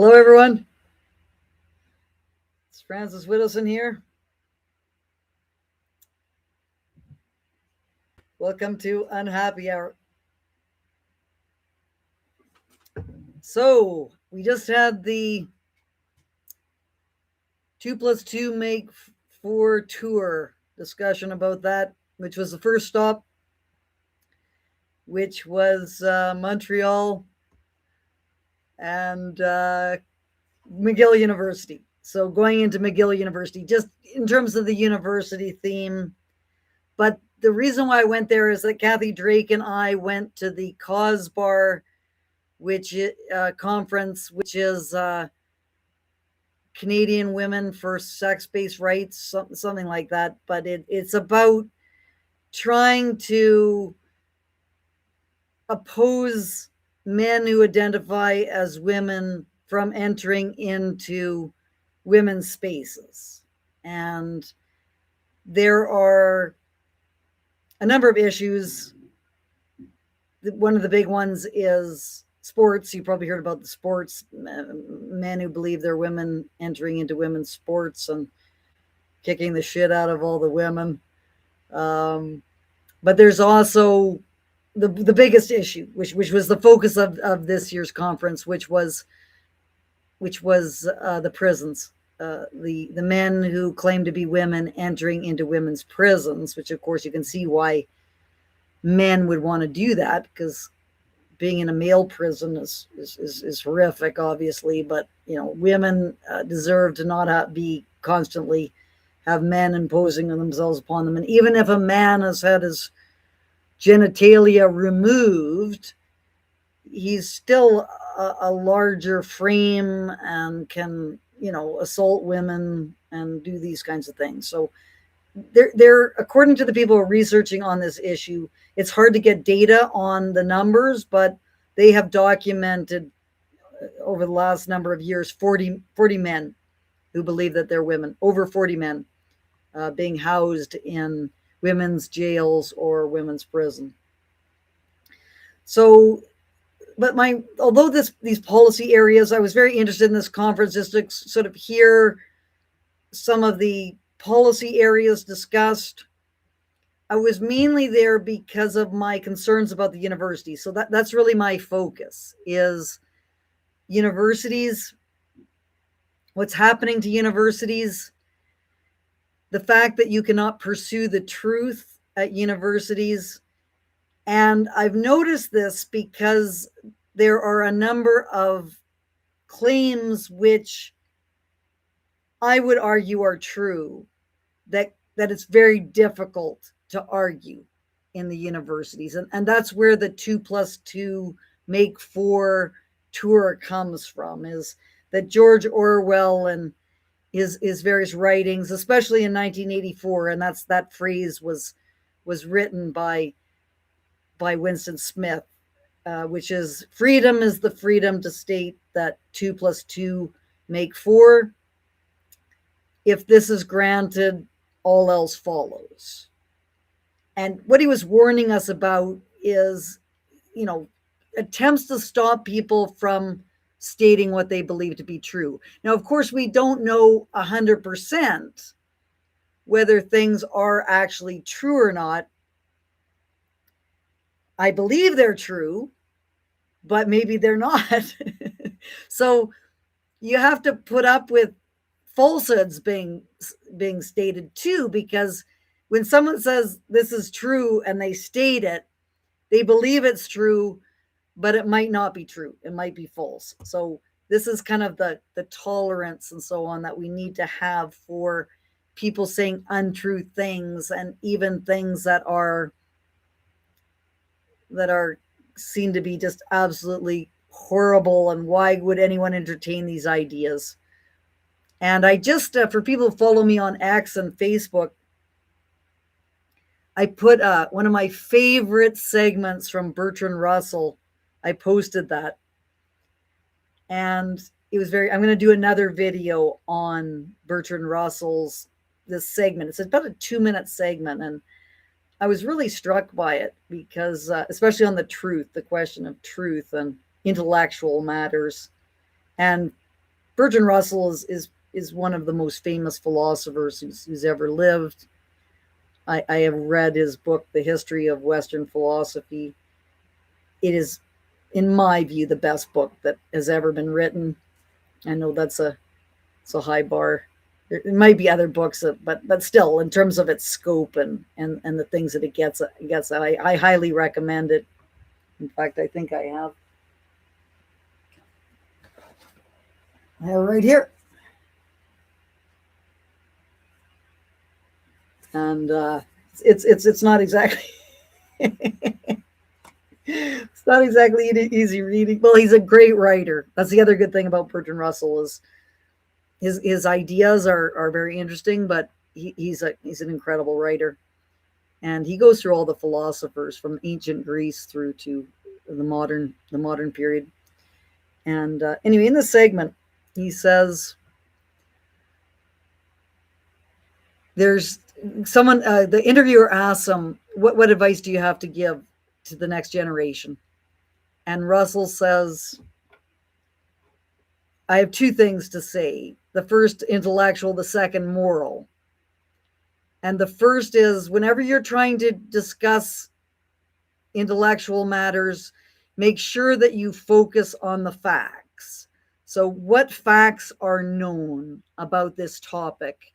Hello, everyone. It's Francis Widdowson here. Welcome to Unhappy Hour. So, we just had the 2+2Make4Tour discussion about that, which was the first stop, which was Montreal and McGill University. So going into McGill University, just in terms of the university theme. But the reason why I went there is that Kathy Drake and I went to the Cause Bar, conference, which is Canadian Women for Sex-Based Rights, something like that. But it's about trying to oppose men who identify as women from entering into women's spaces. And there are a number of issues. One of the big ones is sports. You probably heard about the sports, men who believe they're women entering into women's sports and kicking the shit out of all the women. But there's also the biggest issue, which was the focus of this year's conference, which was the prisons. The men who claim to be women entering into women's prisons, which of course you can see why men would want to do that, because being in a male prison is horrific, obviously. But women deserve to not be constantly have men imposing themselves upon them. And even if a man has had his genitalia removed, he's still a larger frame and can assault women and do these kinds of things. So they're according to the people who are researching on this issue, it's hard to get data on the numbers, but they have documented over the last number of years 40 men who believe that they're women, over 40 men being housed in women's jails or women's prison. So, but although these policy areas, I was very interested in this conference just to sort of hear some of the policy areas discussed. I was mainly there because of my concerns about the university. So that's really my focus, is universities, what's happening to universities, the fact that you cannot pursue the truth at universities. And I've noticed this because there are a number of claims which I would argue are true, that it's very difficult to argue in the universities. And that's where the 2+2Make4Tour comes from, is that George Orwell and his various writings, especially in 1984, and that phrase was written by Winston Smith, which is, freedom is the freedom to state that 2+2Make4. If this is granted, all else follows. And what he was warning us about is, attempts to stop people from stating what they believe to be true. Now, of course, we don't know 100% whether things are actually true or not. I believe they're true, but maybe they're not. So you have to put up with falsehoods being stated too, because when someone says this is true and they state it, they believe it's true, but it might not be true. It might be false. So this is kind of the tolerance and so on that we need to have for people saying untrue things, and even things that are seen to be just absolutely horrible. And why would anyone entertain these ideas? And I just, for people who follow me on X and Facebook, I put one of my favorite segments from Bertrand Russell. I posted that. And it was I'm going to do another video on Bertrand Russell's, this segment. It's about a 2-minute segment. And I was really struck by it because, especially on the question of truth and intellectual matters. And Bertrand Russell is one of the most famous philosophers who's ever lived. I have read his book, The History of Western Philosophy. It is, in my view, the best book that has ever been written. I know it's a high bar. There might be other books, but still, in terms of its scope and the things that it gets, I highly recommend it. In fact, I think I have right here. And it's not exactly it's not exactly easy reading. Well, he's a great writer. That's the other good thing about Bertrand Russell is his ideas are very interesting, but he's an incredible writer. And he goes through all the philosophers from ancient Greece through to the modern period. And anyway, in this segment, he says there's someone, the interviewer asks him, what advice do you have to give to the next generation? And Russell says, I have two things to say. The first, intellectual, the second, moral. And the first is, whenever you're trying to discuss intellectual matters, make sure that you focus on the facts. So what facts are known about this topic?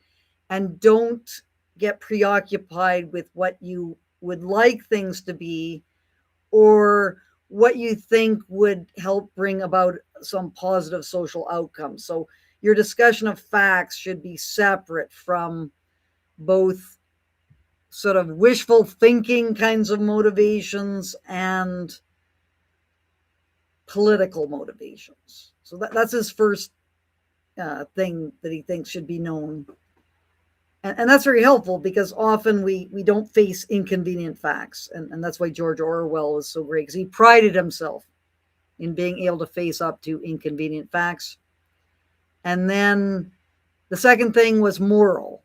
And don't get preoccupied with what you would like things to be or what you think would help bring about some positive social outcomes. So your discussion of facts should be separate from both sort of wishful thinking kinds of motivations and political motivations. So that's his first thing that he thinks should be known. And that's very helpful because often we don't face inconvenient facts. And that's why George Orwell was so great, because he prided himself in being able to face up to inconvenient facts. And then the second thing was moral.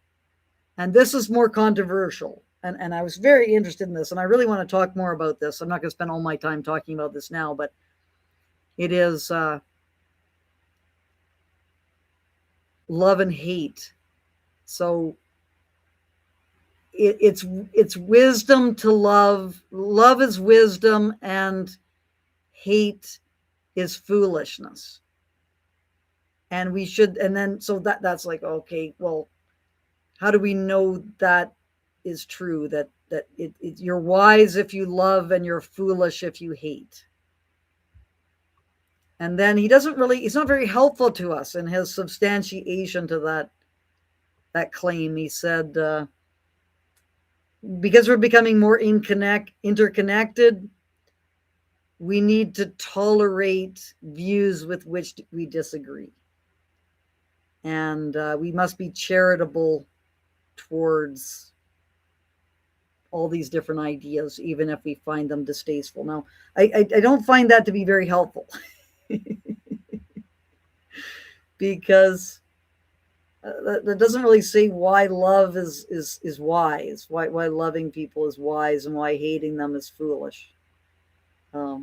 And this is more controversial. And I was very interested in this. And I really want to talk more about this. I'm not going to spend all my time talking about this now, but it is love and hate. So it's wisdom to love. Love is wisdom, and hate is foolishness. And we should, and then so that's like, okay, well, how do we know that is true? That you're wise if you love, and you're foolish if you hate. And then he's not very helpful to us in his substantiation to that claim. He said, because we're becoming more interconnected, we need to tolerate views with which we disagree. And we must be charitable towards all these different ideas, even if we find them distasteful. Now, I don't find that to be very helpful. Because that doesn't really say why love is wise, why loving people is wise, and why hating them is foolish.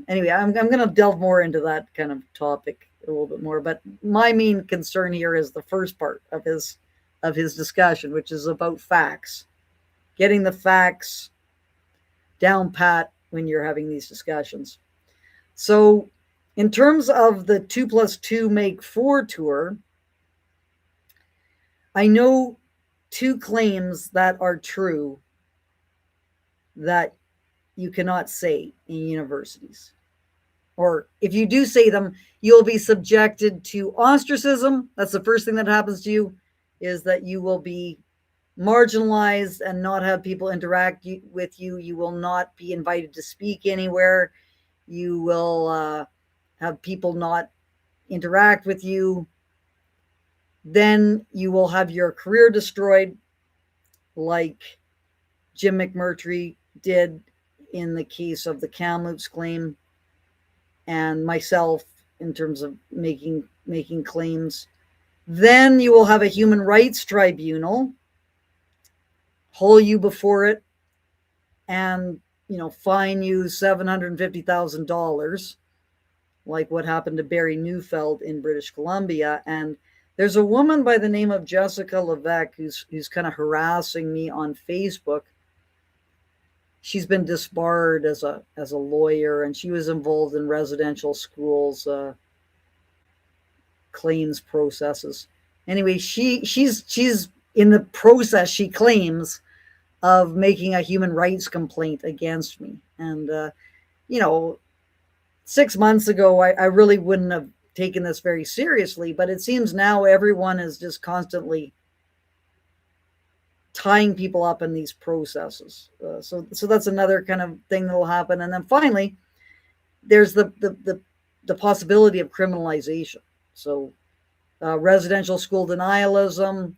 Anyway, I'm going to delve more into that kind of topic a little bit more. But my main concern here is the first part of his discussion, which is about facts, getting the facts down pat when you're having these discussions. So, in terms of the 2+2 tour, I know two claims that are true that you cannot say in universities. Or if you do say them, you'll be subjected to ostracism. That's the first thing that happens to you, is that you will be marginalized and not have people interact with you. You will not be invited to speak anywhere. You will have people not interact with you. Then you will have your career destroyed, like Jim McMurtry did in the case of the Kamloops claim, and myself in terms of making claims. Then you will have a human rights tribunal haul you before it and fine you $750,000. like what happened to Barry Neufeld in British Columbia. And there's a woman by the name of Jessica Levesque who's kind of harassing me on Facebook. She's been disbarred as a lawyer, and she was involved in residential schools claims processes. Anyway, she's in the process, she claims, of making a human rights complaint against me. And you know, 6 months ago, I really wouldn't have taken this very seriously, but it seems now everyone is just constantly tying people up in these processes. So that's another kind of thing that will happen. And then finally, there's the possibility of criminalization. So residential school denialism,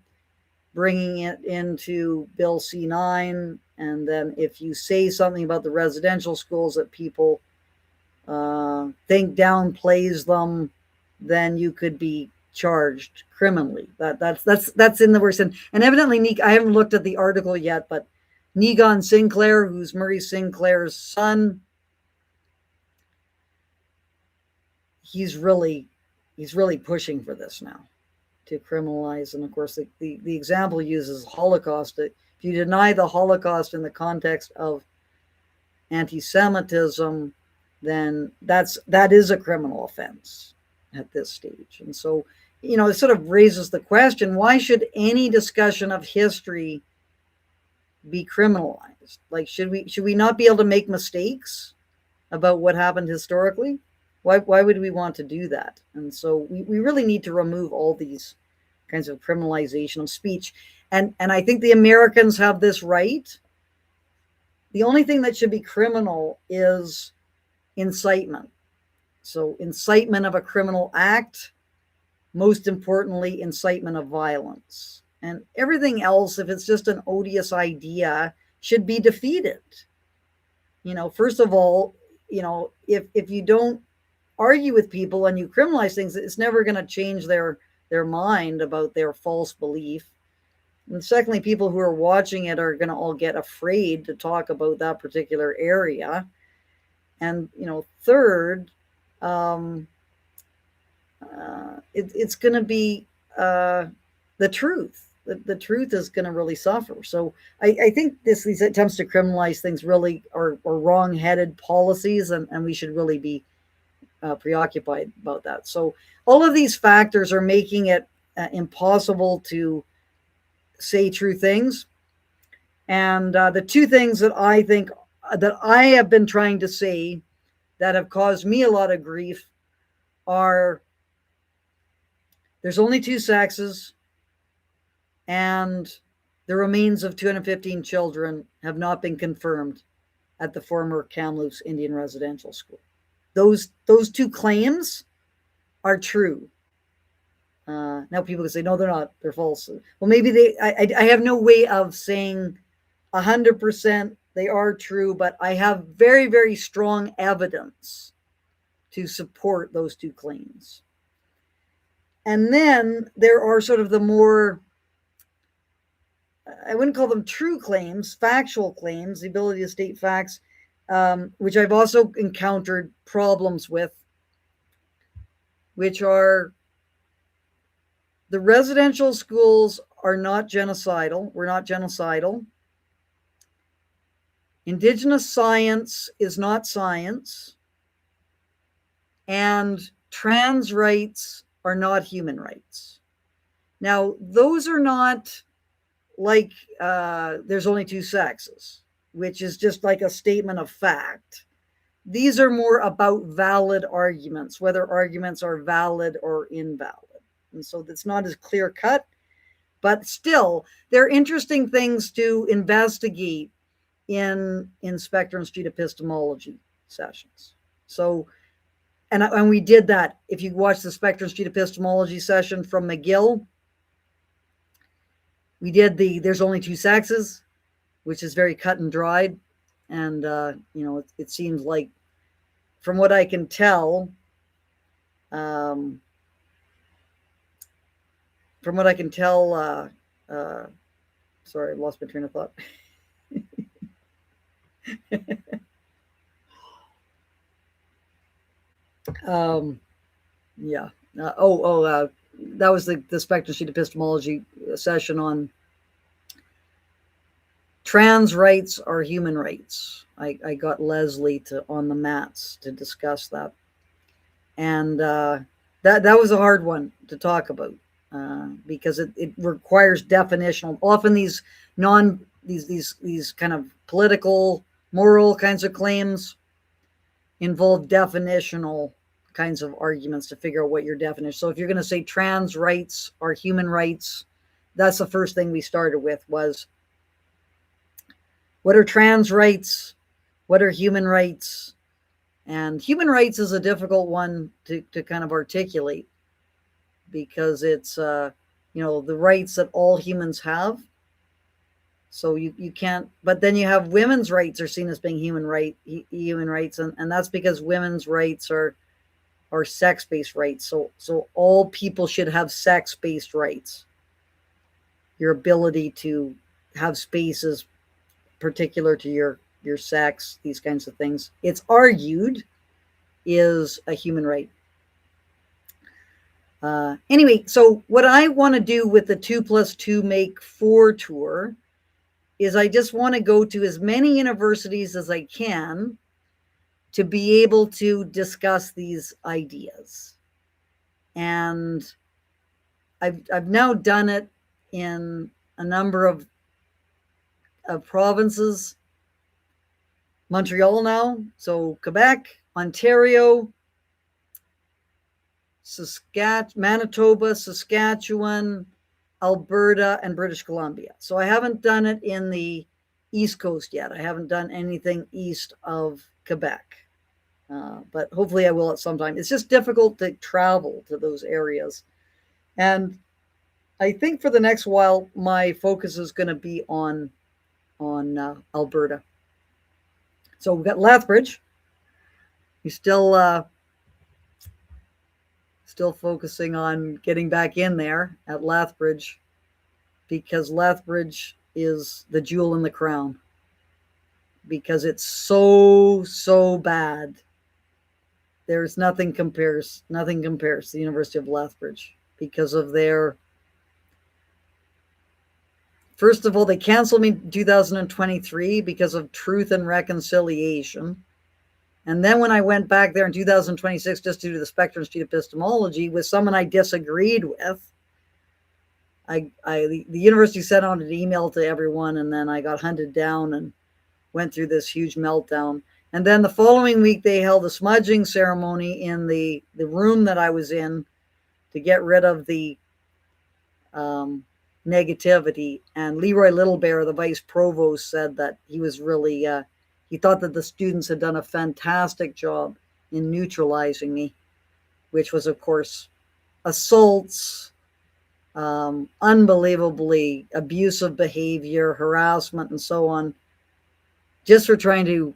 bringing it into Bill C9, and then if you say something about the residential schools that people think downplays them, then you could be charged criminally. That's in the works. And evidently, I haven't looked at the article yet, but Negon Sinclair, who's Murray Sinclair's son, he's really pushing for this now, to criminalize. And of course, the example uses Holocaust. That if you deny the Holocaust in the context of anti-Semitism, then that is a criminal offense at this stage. And so, it sort of raises the question, why should any discussion of history be criminalized? Like, should we not be able to make mistakes about what happened historically? Why would we want to do that? And so we really need to remove all these kinds of criminalization of speech. And I think the Americans have this right. The only thing that should be criminal is incitement. So incitement of a criminal act, most importantly, incitement of violence. And everything else, if it's just an odious idea, should be defeated. First of all, if you don't argue with people and you criminalize things, it's never going to change their mind about their false belief. And secondly, people who are watching it are going to all get afraid to talk about that particular area. And third, it's going to be the truth. The truth is going to really suffer. So I think these attempts to criminalize things really are wrong-headed policies, and we should really be preoccupied about that. So all of these factors are making it impossible to say true things. And the two things that I think that I have been trying to say that have caused me a lot of grief are: there's only two sexes, and the remains of 215 children have not been confirmed at the former Kamloops Indian Residential School. Those two claims are true. Now people can say, no, they're not, they're false. Well, maybe I have no way of saying 100% they are true, but I have very, very strong evidence to support those two claims. And then there are sort of the more, I wouldn't call them true claims, factual claims, the ability to state facts, which I've also encountered problems with, which are: the residential schools are not genocidal. We're not genocidal. Indigenous science is not science. And trans rights are not human rights. Now, those are not like there's only two sexes, which is just like a statement of fact. These are more about valid arguments, whether arguments are valid or invalid. And so it's not as clear cut, but still, they're interesting things to investigate in Spectrum Street epistemology sessions. So, and we did that. If you watch the Spectrum Street epistemology session from McGill, we did there's only two sexes, which is very cut and dried. And, it seems like, from what I can tell, sorry, I lost my train of thought. Um, yeah. That was the spectrum sheet epistemology session on trans rights are human rights. I got Leslie to on the mats to discuss that, and that was a hard one to talk about because it requires definitional. Often these kind of political, moral kinds of claims involve definitional kinds of arguments to figure out what your definition. So if you're going to say trans rights are human rights, that's the first thing we started with was what are trans rights? What are human rights? And human rights is a difficult one to kind of articulate because it's, the rights that all humans have. So you can't, but then you have women's rights are seen as being human rights. And that's because women's rights are sex-based rights. So all people should have sex-based rights. Your ability to have spaces particular to your sex, these kinds of things. It's argued is a human right. Anyway, so what I want to do with the 2+2 Make 4 tour is I just want to go to as many universities as I can to be able to discuss these ideas. And I've now done it in a number of provinces. Montreal now, so Quebec, Ontario, Manitoba, Saskatchewan, Alberta, and British Columbia. So I haven't done it in the East Coast yet. I haven't done anything east of Quebec, but hopefully I will at some time. It's just difficult to travel to those areas. And I think for the next while, my focus is going to be on Alberta. So we've got Lethbridge. We're still focusing on getting back in there at Lethbridge because Lethbridge is the jewel in the crown because it's so bad. There's nothing compares to the University of Lethbridge because of their. First of all, they canceled me in 2023 because of Truth and Reconciliation. And then when I went back there in 2026 just to do the spectrum sheet epistemology with someone I disagreed with, the university sent out an email to everyone, and then I got hunted down and went through this huge meltdown. And then the following week, they held a smudging ceremony in the room that I was in to get rid of the negativity. And Leroy Littlebear, the vice provost, said that he was really, he thought that the students had done a fantastic job in neutralizing me, which was, of course, assaults, unbelievably abusive behavior, harassment, and so on, just for trying to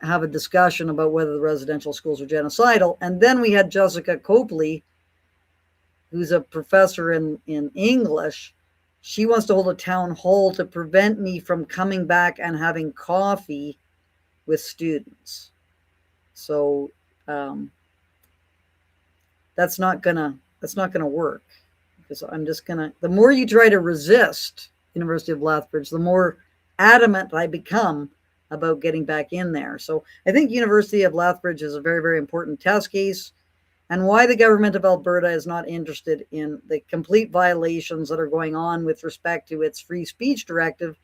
have a discussion about whether the residential schools are genocidal. And then we had Jessica Copley, who's a professor in English. She wants to hold a town hall to prevent me from coming back and having coffee with students. So that's not gonna work, because I'm just gonna. The more you try to resist University of Lethbridge, the more adamant I become about getting back in there. So I think University of Lethbridge is a very, very important test case. And why the government of Alberta is not interested in the complete violations that are going on with respect to its free speech directive,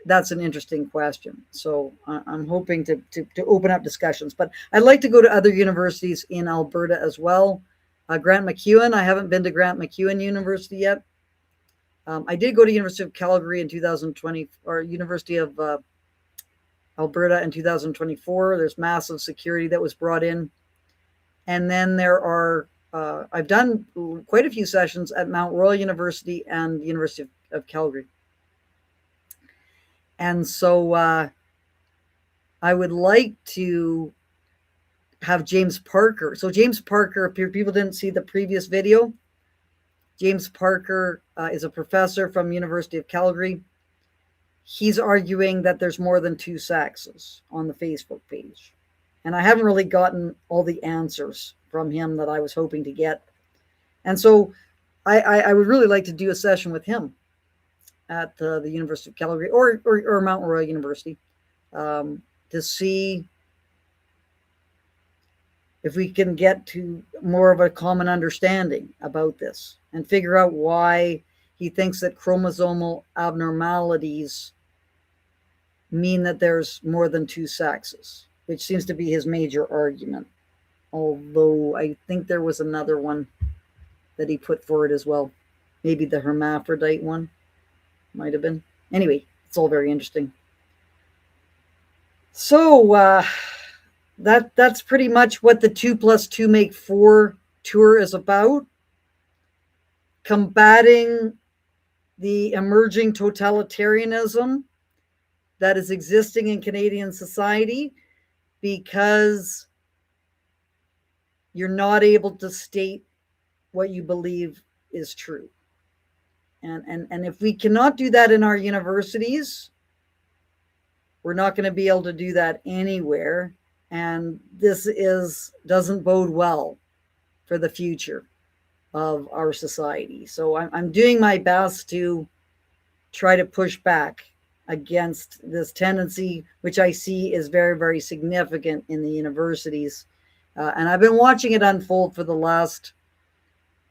that's an interesting question. So I'm hoping to open up discussions. But I'd like to go to other universities in Alberta as well. Grant MacEwan, I haven't been to Grant MacEwan University yet. I did go to University of Calgary in 2020, or University of Alberta in 2024. There's massive security that was brought in. And then there are, I've done quite a few sessions at Mount Royal University and the University of Calgary. And so I would like to have James Parker. So James Parker, if people didn't see the previous video, James Parker is a professor from University of Calgary. He's arguing that there's more than two sexes on the Facebook page. And I haven't really gotten all the answers from him that I was hoping to get. And so I would really like to do a session with him at the University of Calgary or Mount Royal University, to see if we can get to more of a common understanding about this and figure out why he thinks that chromosomal abnormalities mean that there's more than two sexes, which seems to be his major argument. Although I think there was another one that he put forward as well. Maybe the hermaphrodite one might have been. Anyway, it's all very interesting. So that's pretty much what the 2+2 Make 4 tour is about. Combating the emerging totalitarianism that is existing in Canadian society, because you're not able to state what you believe is true. And if we cannot do that in our universities, we're not going to be able to do that anywhere. And this doesn't bode well for the future of our society. So I'm doing my best to try to push back against this tendency, which I see is very, very significant in the universities. And I've been watching it unfold for the last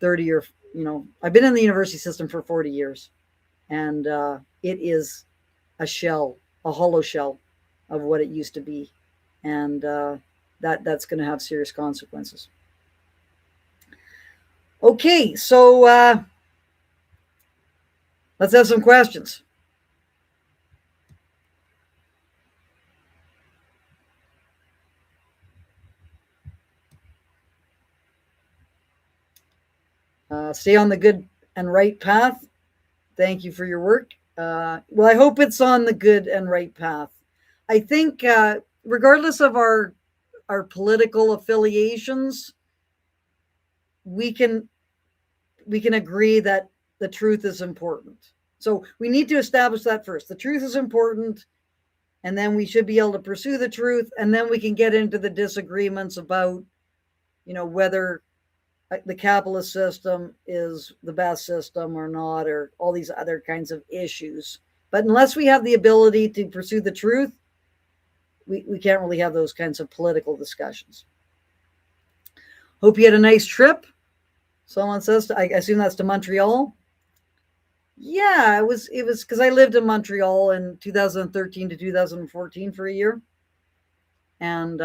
30 or, I've been in the university system for 40 years. And it is a hollow shell of what it used to be. And that's going to have serious consequences. Okay, so let's have some questions. Stay on the good and right path. Thank you for your work. Well, I hope it's on the good and right path. I think regardless of our political affiliations, we can agree that the truth is important. So we need to establish that first. The truth is important, and then we should be able to pursue the truth, and then we can get into the disagreements about, whether the capitalist system is the best system or not, or all these other kinds of issues. But unless we have the ability to pursue the truth, we can't really have those kinds of political discussions. Hope you had a nice trip. Someone says, I assume that's to Montreal. Yeah, it was because I lived in Montreal in 2013 to 2014 for a year. And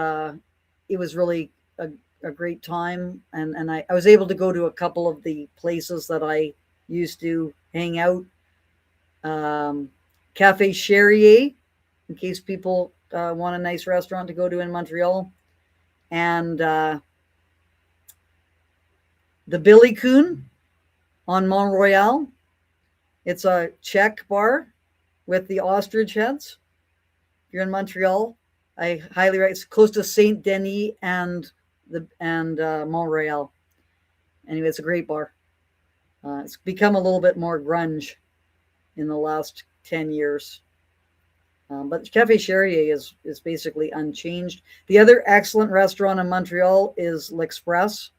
it was really a great time. And I was able to go to a couple of the places that I used to hang out. Cafe Cherrier, in case people want a nice restaurant to go to in Montreal. And the Billy Coon on Montreal. It's a Czech bar with the ostrich heads. If you're in Montreal, I highly recommend. It's close to Saint Denis and Montreal. Anyway, it's a great bar. It's become a little bit more grunge in the last 10 years. But Cafe Cherrier is basically unchanged. The other excellent restaurant in Montreal is L'Express,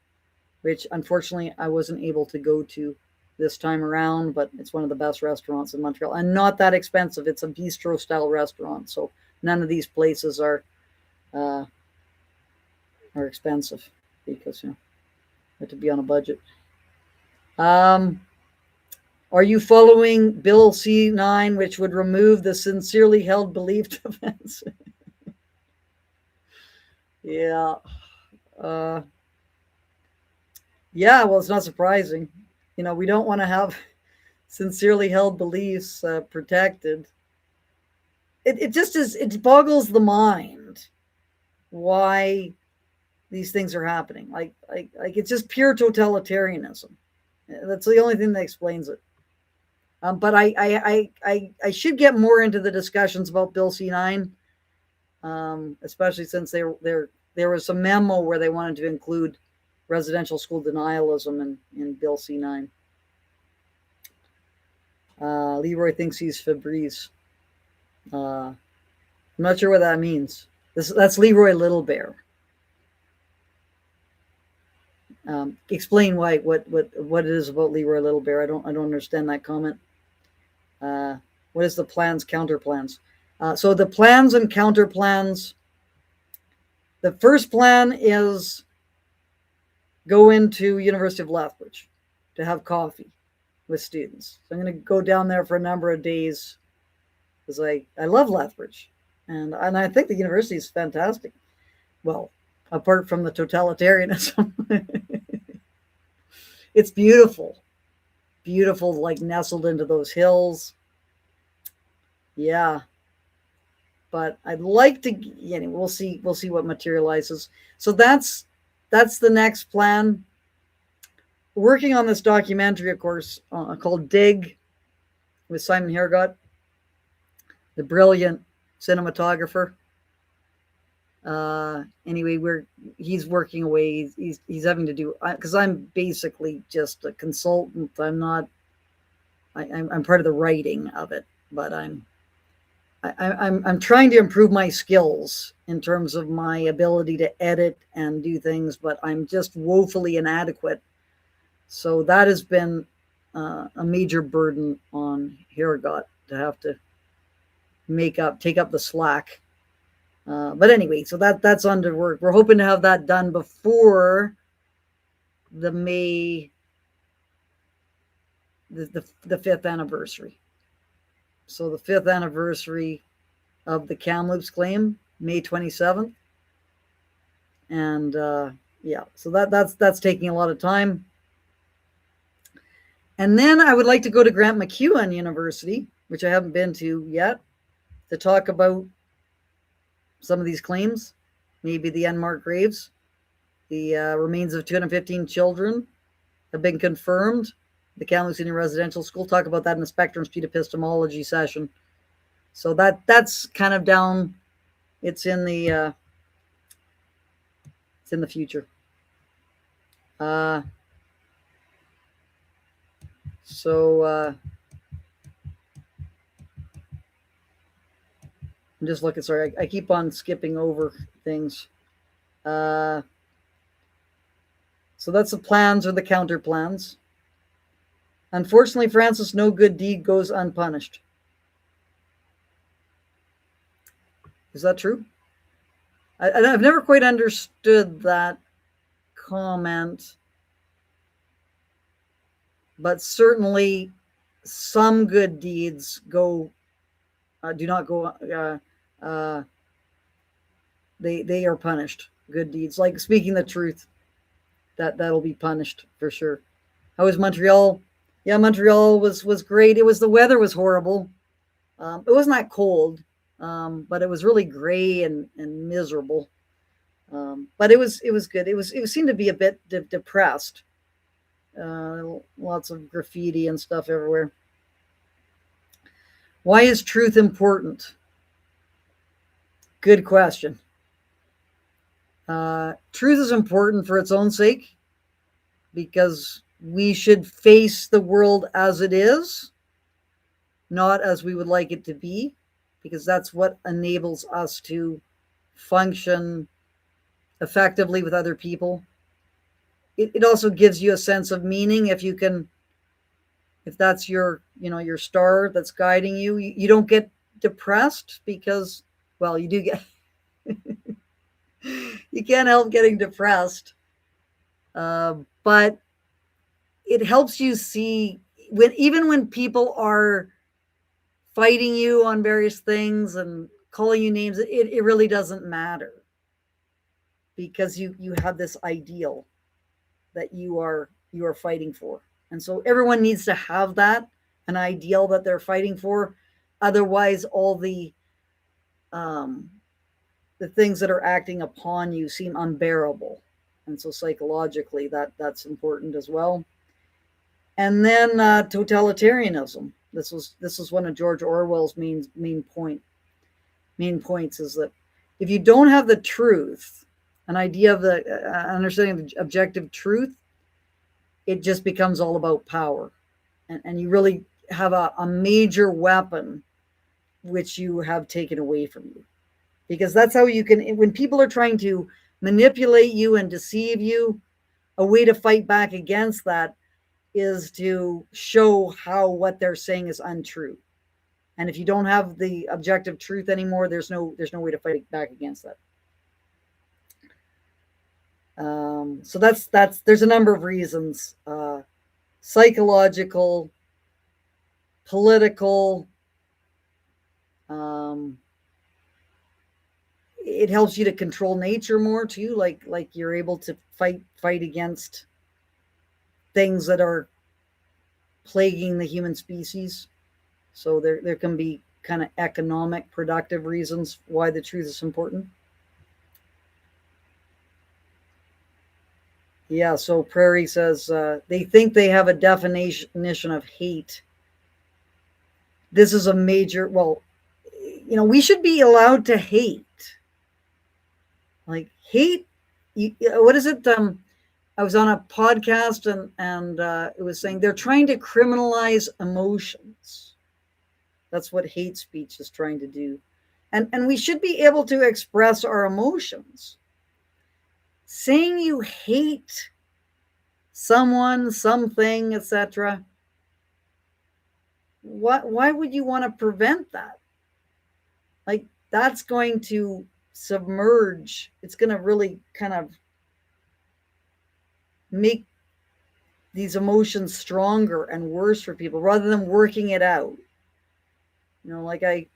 which unfortunately I wasn't able to go to this time around, but it's one of the best restaurants in Montreal and not that expensive. It's a bistro style restaurant, so none of these places are expensive because you have to be on a budget. Are you following Bill C9, which would remove the sincerely held belief defense? Yeah. Yeah, well, it's not surprising. We don't want to have sincerely held beliefs protected. It just is, it boggles the mind why these things are happening. Like it's just pure totalitarianism. That's the only thing that explains it. But I should get more into the discussions about Bill C9, especially since there was a memo where they wanted to include residential school denialism in Bill C9. Leroy thinks he's Febreze. I'm not sure what that means. That's Leroy Little Bear. Explain what it is about Leroy Little Bear. I don't understand that comment. What is the plans, counter plans? So the plans and counter plans. The first plan is go into University of Lethbridge to have coffee with students. So I'm going to go down there for a number of days because I love Lethbridge, and I think the university is fantastic. Well, apart from the totalitarianism, it's beautiful, like nestled into those hills. Yeah, but I'd like to. We'll see what materializes. So that's the next plan. Working on this documentary, of course, called Dig, with Simon Hergott, the brilliant cinematographer. Anyway, he's working away. He's having to do, because I'm basically just a consultant. I'm not. I'm part of the writing of it, but I'm trying to improve my skills in terms of my ability to edit and do things, but I'm just woefully inadequate. So that has been a major burden on Hergott to have to take up the slack. But anyway, so that's under work. We're hoping to have that done before the May, the 5th anniversary. So the 5th anniversary of the Kamloops claim, May 27th. And yeah, so that's taking a lot of time. And then I would like to go to Grant MacEwan University, which I haven't been to yet, to talk about some of these claims, maybe the unmarked graves. The remains of 215 children have been confirmed. The Kamloops Union Residential School, talk about that in the Spectrum Street epistemology session. So that's kind of down. It's in the future. So I'm just looking. Sorry, I keep on skipping over things. So that's the plans or the counter plans. Unfortunately, Francis, no good deed goes unpunished. Is that true? I've never quite understood that comment, but certainly some good deeds do not go. They are punished. Good deeds, like speaking the truth, that'll be punished for sure. How was Montreal? Yeah, Montreal was great. The weather was horrible. It wasn't that cold, but it was really gray and miserable. But it was good. It seemed to be a bit depressed. Lots of graffiti and stuff everywhere. Why is truth important? Good question. Truth is important for its own sake, because we should face the world as it is, not as we would like it to be, because that's what enables us to function effectively with other people. It also gives you a sense of meaning if that's your star that's guiding you. You don't get depressed because, well, you do get you can't help getting depressed, but it helps you see even when people are fighting you on various things and calling you names, it really doesn't matter, because you have this ideal that you are fighting for. And so everyone needs to have that, an ideal that they're fighting for. Otherwise, all the things that are acting upon you seem unbearable. And so psychologically, that's important as well. And then totalitarianism. This was one of George Orwell's main points, is that if you don't have the truth, an idea of the understanding of objective truth, it just becomes all about power. And you really have a major weapon which you have taken away from you. because that's how you can, when people are trying to manipulate you and deceive you, a way to fight back against that is to show how what they're saying is untrue. And if you don't have the objective truth anymore, there's no way to fight back against that. So that's there's a number of reasons: psychological, political. It helps you to control nature more too. Like you're able to fight against things that are plaguing the human species. So there can be kind of economic, productive reasons why the truth is important. Yeah, so Prairie says they think they have a definition of hate. This is a major, well, we should be allowed to hate. Like hate, what is it? I was on a podcast and it was saying they're trying to criminalize emotions. That's what hate speech is trying to do. And we should be able to express our emotions. Saying you hate someone, something, etc. Why would you want to prevent that? Like, that's going to submerge, it's going to really kind of make these emotions stronger and worse for people rather than working it out. Like I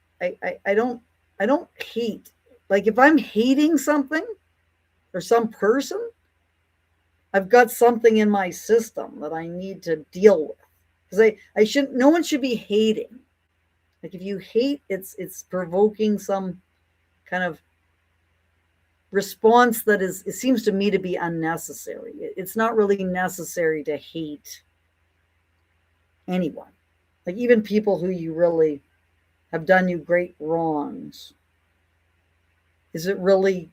don't hate. Like if I'm hating something or some person, I've got something in my system that I need to deal with. Because I shouldn't, no one should be hating. Like if you hate, it's provoking some kind of response that is, it seems to me to be unnecessary. It's not really necessary to hate anyone. Like even people who you really have done you great wrongs. Is it really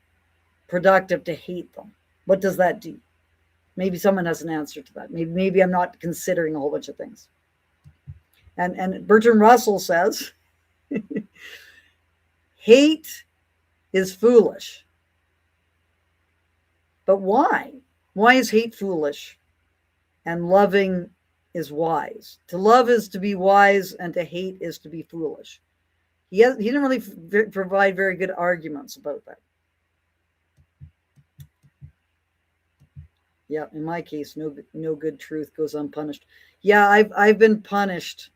productive to hate them? What does that do? Maybe someone has an answer to that. Maybe I'm not considering a whole bunch of things. And Bertrand Russell says, hate is foolish. But why? Why is hate foolish? And loving is wise. To love is to be wise, and to hate is to be foolish. He didn't really provide very good arguments about that. Yeah, in my case, no good truth goes unpunished. Yeah, I've been punished.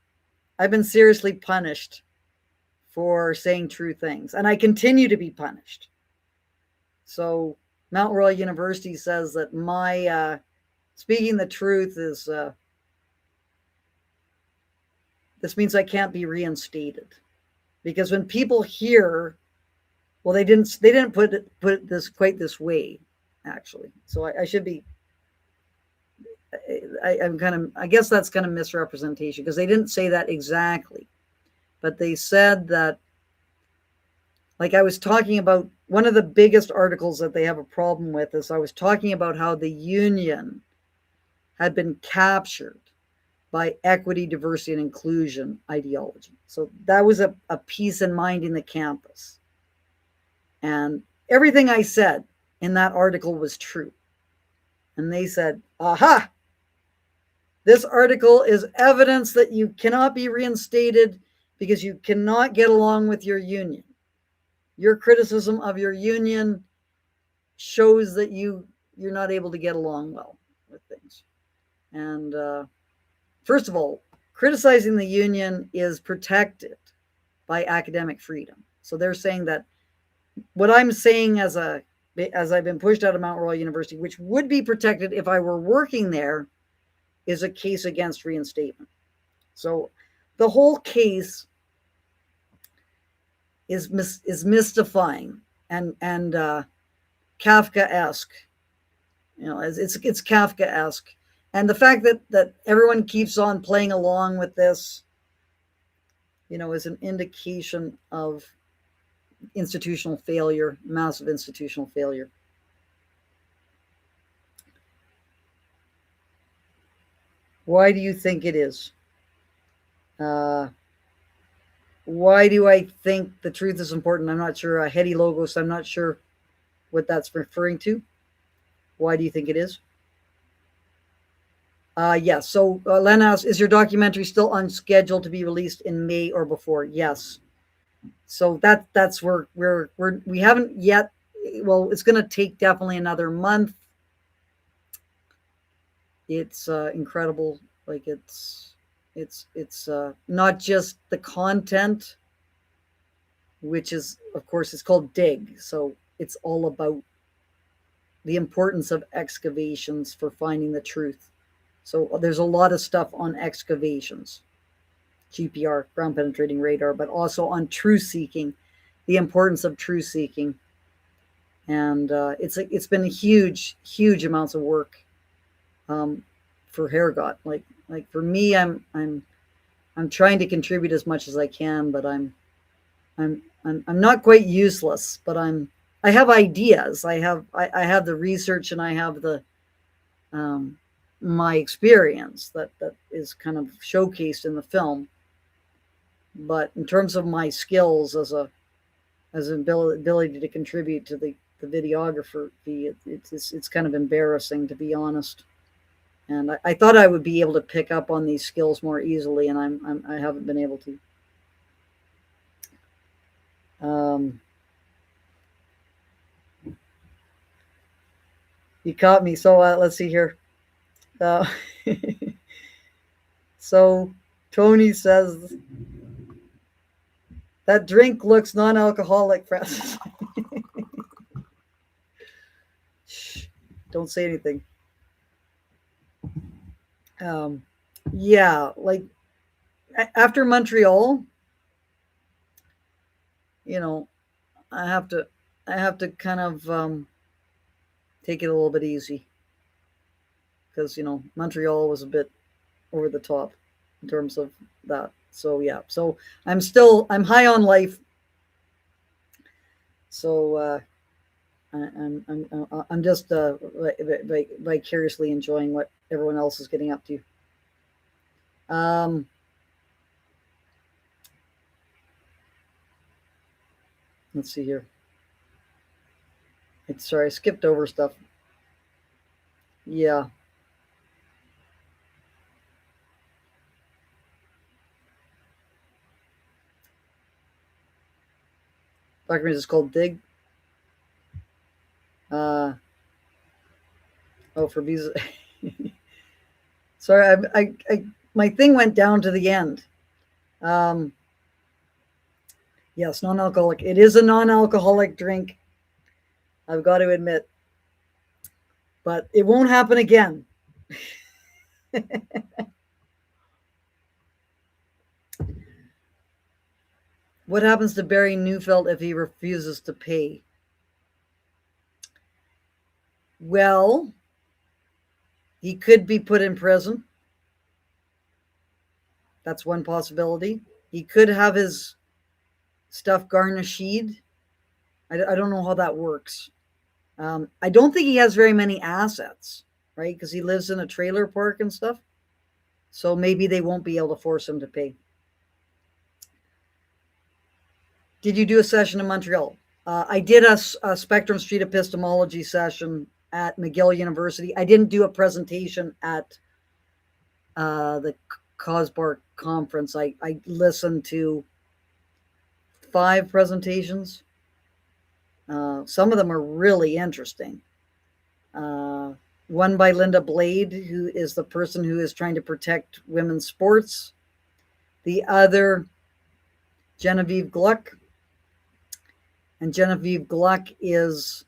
I've been seriously punished for saying true things, and I continue to be punished. So Mount Royal University says that my speaking the truth is this means I can't be reinstated, because when people hear, well, they didn't put it this quite this way, actually. So I should be. I'm kind of, I guess that's kind of misrepresentation, because they didn't say that exactly, but they said that, like I was talking about, one of the biggest articles that they have a problem with is I was talking about how the union had been captured by equity, diversity, and inclusion ideology. So that was a peace in minding the campus. And everything I said in that article was true. And they said, aha, this article is evidence that you cannot be reinstated because you cannot get along with your union. Your criticism of your union shows that you're not able to get along well with things. And first of all, criticizing the union is protected by academic freedom. So they're saying that what I'm saying as I've been pushed out of Mount Royal University, which would be protected if I were working there, is a case against reinstatement. So the whole case is mystifying and Kafkaesque. It's Kafkaesque. And the fact that everyone keeps on playing along with this, is an indication of institutional failure, massive institutional failure. Why do you think it is? Why do I think the truth is important? I'm not sure. Heady logos, I'm not sure what that's referring to. Why do you think it is? Yes. So Len asks, is your documentary still on schedule to be released in May or before? Yes. So that's where we haven't yet. Well, it's going to take definitely another month. It's incredible. Like it's not just the content, which is, of course, it's called dig. So it's all about the importance of excavations for finding the truth. So there's a lot of stuff on excavations, GPR, ground penetrating radar, but also on truth seeking, the importance of truth seeking. And it's been a huge amounts of work for Hergot. Like for me, I'm trying to contribute as much as I can, but I'm not quite useless, but I have ideas. I have the research, and I have the my experience that is kind of showcased in the film. But in terms of my skills as an ability to contribute to the videographer, it's kind of embarrassing, to be honest. And I thought I would be able to pick up on these skills more easily, and I haven't been able to. You caught me. So let's see here. So Tony says that drink looks non-alcoholic, Francis. Shh, don't say anything. Yeah, like after Montreal, you know, I have to kind of take it a little bit easy, because Montreal was a bit over the top in terms of that. So yeah, so I'm high on life. So I'm just vicariously enjoying what everyone else is getting up to. Let's see here. Sorry, I skipped over stuff. Yeah. Document is called Dig. Oh, for visa. Sorry, I my thing went down to the end. Yes, non-alcoholic. It is a non-alcoholic drink, I've got to admit, but it won't happen again. What happens to Barry Neufeld if he refuses to pay? Well, he could be put in prison. That's one possibility. He could have his stuff garnished. I don't know how that works. I don't think he has very many assets, right? Because he lives in a trailer park and stuff. So maybe they won't be able to force him to pay. Did you do a session in Montreal? I did a Spectrum Street epistemology session at McGill University. I didn't do a presentation at the COSBAR conference. I listened to 5 presentations. Some of them are really interesting. One by Linda Blade, who is the person who is trying to protect women's sports. The other, Genevieve Gluck. And Genevieve Gluck it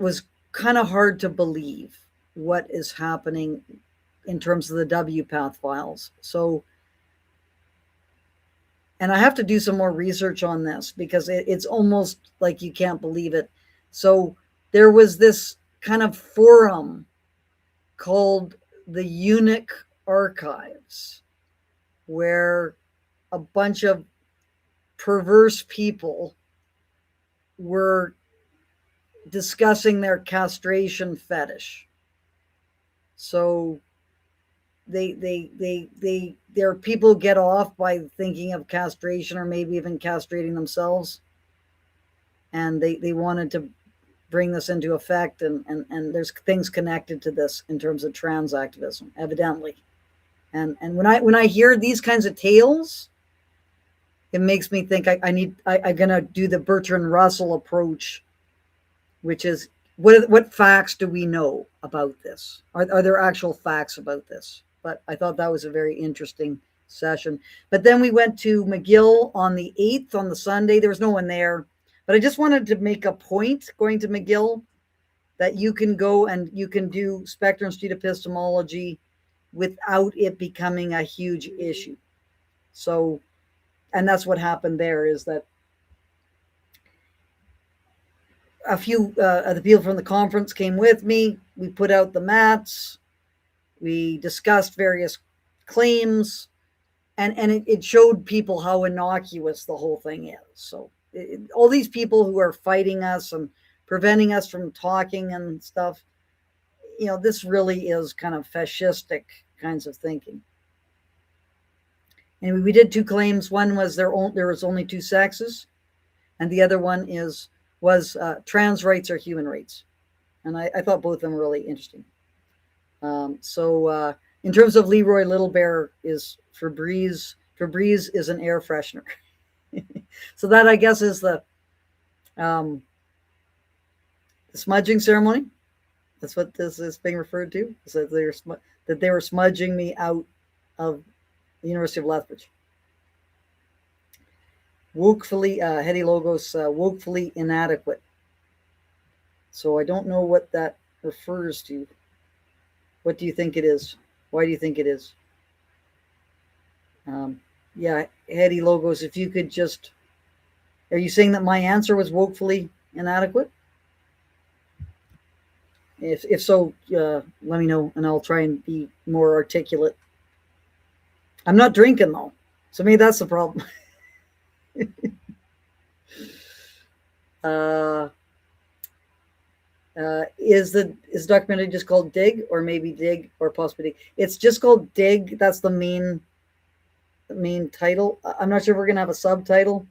was kind of hard to believe what is happening in terms of the WPATH files. So, and I have to do some more research on this, because it's almost like you can't believe it. So there was this kind of forum called the Eunuch Archives, where a bunch of perverse people were discussing their castration fetish. So there are people who get off by thinking of castration or maybe even castrating themselves, and they wanted to bring this into effect, and there's things connected to this in terms of trans activism, evidently. And when I hear these kinds of tales, it makes me think I'm gonna do the Bertrand Russell approach, which is what facts do we know about this? Are there actual facts about this? But I thought that was a very interesting session. But then we went to McGill on the 8th, on the Sunday. There was no one there, but I just wanted to make a point going to McGill that you can go and you can do Spectrum Street epistemology without it becoming a huge issue. So, and that's what happened there, is that a few of the people from the conference came with me. We put out the mats. We discussed various claims, and it showed people how innocuous the whole thing is. So all these people who are fighting us and preventing us from talking and stuff, you know, this really is kind of fascistic kinds of thinking. And we did two claims. One was there was only two sexes, and the other one was trans rights are human rights. And I thought both of them were really interesting. So in terms of Leroy Little Bear, is Febreze is an air freshener. So that, I guess, is the smudging ceremony. That's what this is being referred to. Is that they were smudging me out of the University of Lethbridge. Wokefully, Hetty Logos, wokefully inadequate. So I don't know what that refers to. What do you think it is? Why do you think it is? Yeah, Hetty Logos, if you could just, are you saying that my answer was wokefully inadequate? If so, let me know, and I'll try and be more articulate. I'm not drinking though, so maybe that's the problem. Is the documentary just called Dig, or maybe Dig, or possibly Dig? It's just called Dig. That's the main title. I'm not sure if we're gonna have a subtitle.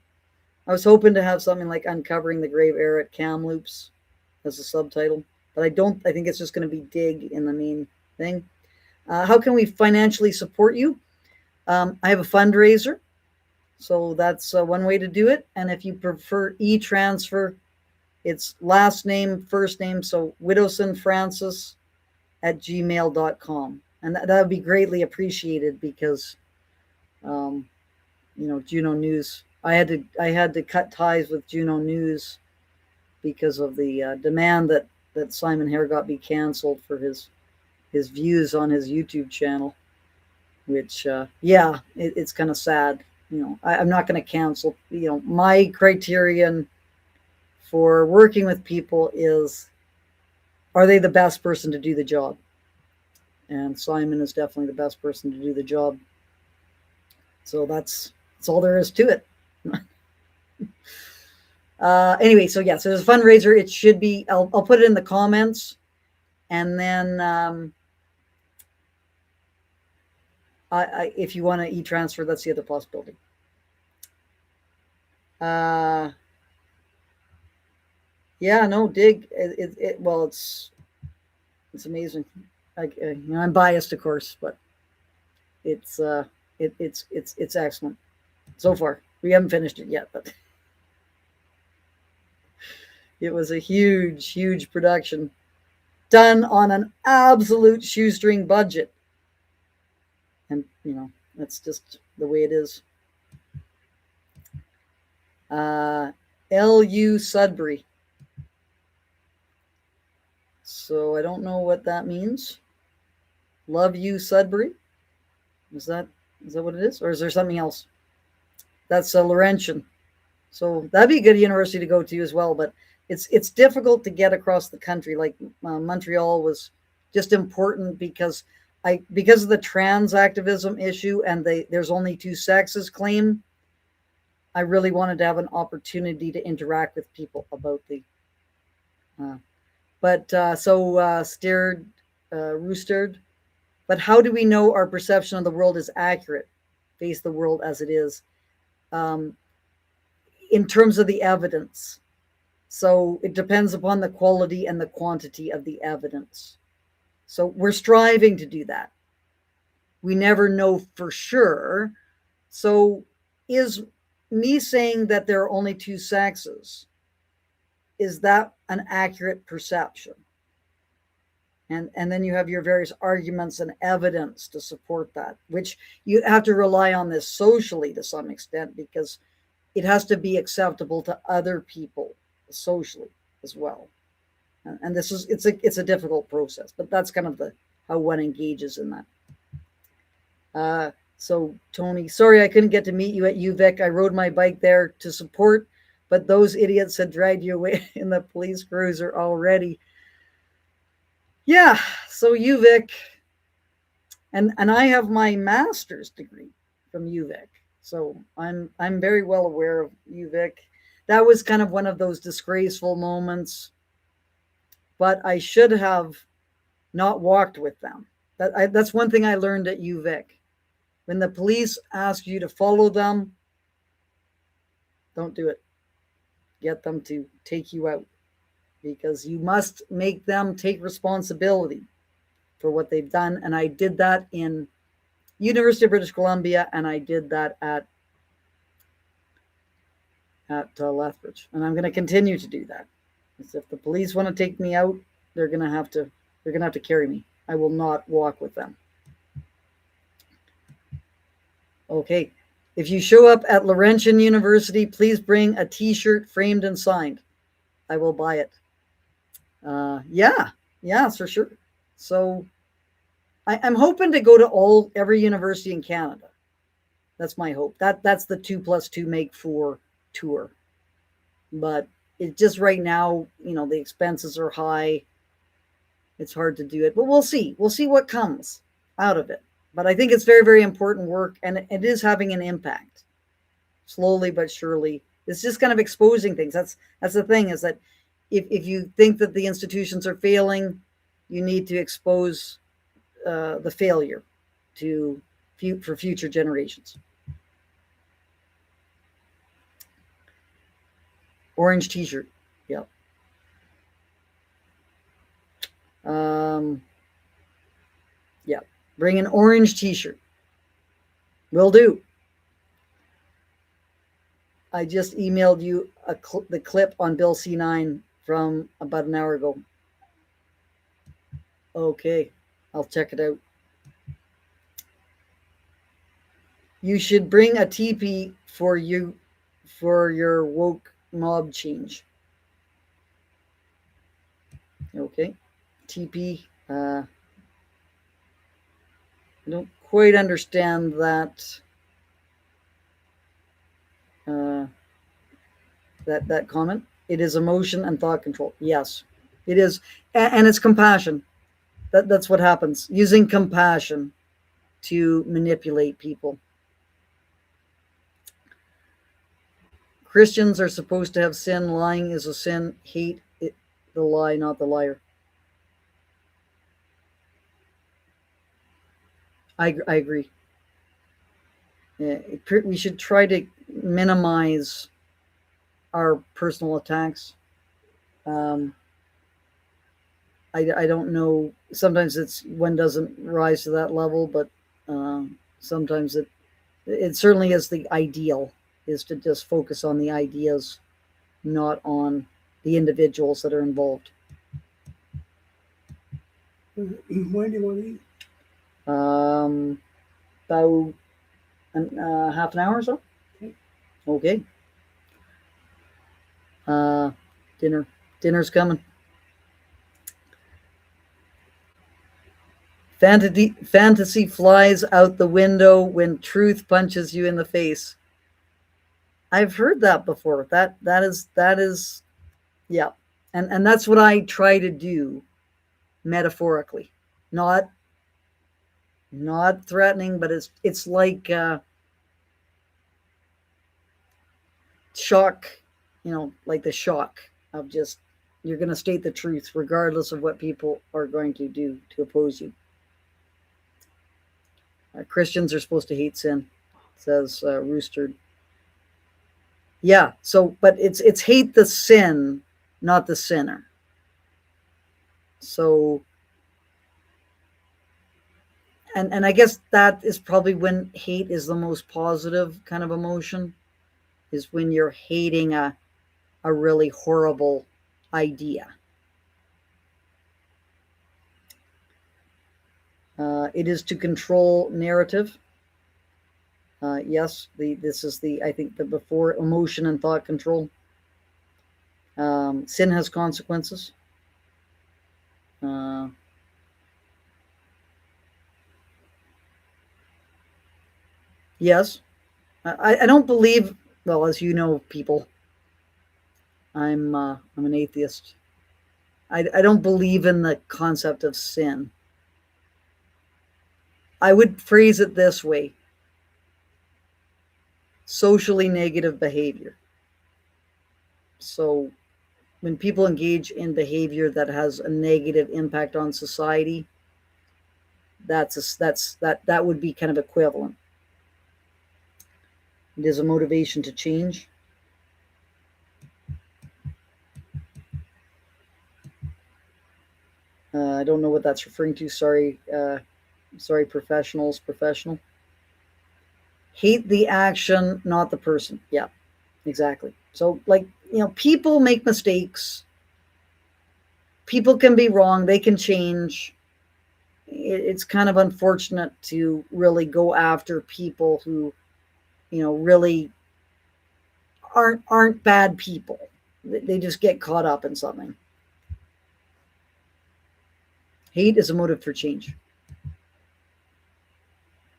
I was hoping to have something like Uncovering the Grave Error at Kamloops as a subtitle, but I think it's just going to be Dig in the main thing. How can we financially support you? I have a fundraiser, so that's one way to do it. And if you prefer e-transfer, it's last name, first name, so Widdowson Francis at gmail.com. And that would be greatly appreciated, because, Juno News, I had to cut ties with Juno News because of the demand that Simon Hergott be canceled for his views on his YouTube channel, which, it's kind of sad. I'm not going to cancel. My criterion for working with people is, are they the best person to do the job? And Simon is definitely the best person to do the job. So that's all there is to it. Anyway, so there's a fundraiser. It should be, I'll put it in the comments, and then if you want to e-transfer, that's the other possibility. Dig. It's amazing. I'm biased, of course, but it's excellent so far. We haven't finished it yet, but it was a huge production done on an absolute shoestring budget. And, that's just the way it is. L.U. Sudbury. So I don't know what that means. Love you, Sudbury. Is that what it is? Or is there something else? That's a Laurentian. So that'd be a good university to go to as well. But it's difficult to get across the country. Like Montreal was just important because of the trans activism issue and there's only two sexes claim. I really wanted to have an opportunity to interact with people about the. Roosterd, But how do we know our perception of the world is accurate? Face the world as it is, in terms of the evidence. So it depends upon the quality and the quantity of the evidence. So we're striving to do that. We never know for sure. So is me saying that there are only two sexes, is that an accurate perception? And then you have your various arguments and evidence to support that, which you have to rely on this socially to some extent, because it has to be acceptable to other people socially as well. And this is it's a difficult process, but that's kind of how one engages in that. So Tony, sorry I couldn't get to meet you at UVic. I rode my bike there to support, but those idiots had dragged you away in the police cruiser already. Yeah, so UVic, and I have my master's degree from UVic, so I'm very well aware of UVic. That was kind of one of those disgraceful moments, but I should have not walked with them. That's one thing I learned at UVic. When the police ask you to follow them, don't do it. Get them to take you out, because you must make them take responsibility for what they've done. And I did that in University of British Columbia, and I did that at Lethbridge, and I'm going to continue to do that. If the police want to take me out, they're going to have to carry me. I will not walk with them. Okay. If you show up at Laurentian University, please bring a t-shirt framed and signed. I will buy it. Yeah, for sure. So I'm hoping to go to every university in Canada. That's my hope. That's the 2+2 Make4 tour. But it just right now, the expenses are high. It's hard to do it, but we'll see. We'll see what comes out of it. But I think it's very, very important work, and it is having an impact, slowly but surely. It's just kind of exposing things. That's the thing, is that if you think that the institutions are failing, you need to expose the failure for future generations. Orange t-shirt. Yep. Yeah. Bring an orange t-shirt. Will do. I just emailed you the clip on Bill C9 from about an hour ago. Okay. I'll check it out. You should bring a teepee for your woke mob change. Okay. TP. I don't quite understand that. That comment. It is emotion and thought control. Yes, it is, and it's compassion. That's what happens. Using compassion to manipulate people. Christians are supposed to have sin. Lying is a sin. Hate it, the lie, not the liar. I agree. Yeah, we should try to minimize our personal attacks. I don't know. Sometimes one doesn't rise to that level, but sometimes it certainly is the ideal, is to just focus on the ideas, not on the individuals that are involved. When do you want to eat? About half an hour or so. Okay. Dinner's coming. Fantasy flies out the window when truth punches you in the face. I've heard that before. That is, yeah. And that's what I try to do metaphorically. Not threatening, but it's like shock, like the shock of just, you're going to state the truth regardless of what people are going to do to oppose you. Christians are supposed to hate sin, says Rooster. Yeah. So, but it's hate the sin, not the sinner. So, and I guess that is probably when hate is the most positive kind of emotion, is when you're hating a really horrible idea. It is to control narrative. Yes, this is I think the before emotion and thought control. Sin has consequences. Uh, yes, I don't believe. Well, as you know, people, I'm an atheist. I don't believe in the concept of sin. I would phrase it this way: socially negative behavior. So when people engage in behavior that has a negative impact on society, that would be kind of equivalent. It is a motivation to change. I don't know what that's referring to. Sorry, professional. Hate the action, not the person. Yeah, exactly. So, like, people make mistakes. People can be wrong. They can change. It's kind of unfortunate to really go after people who, really aren't bad people. They just get caught up in something. Hate is a motive for change.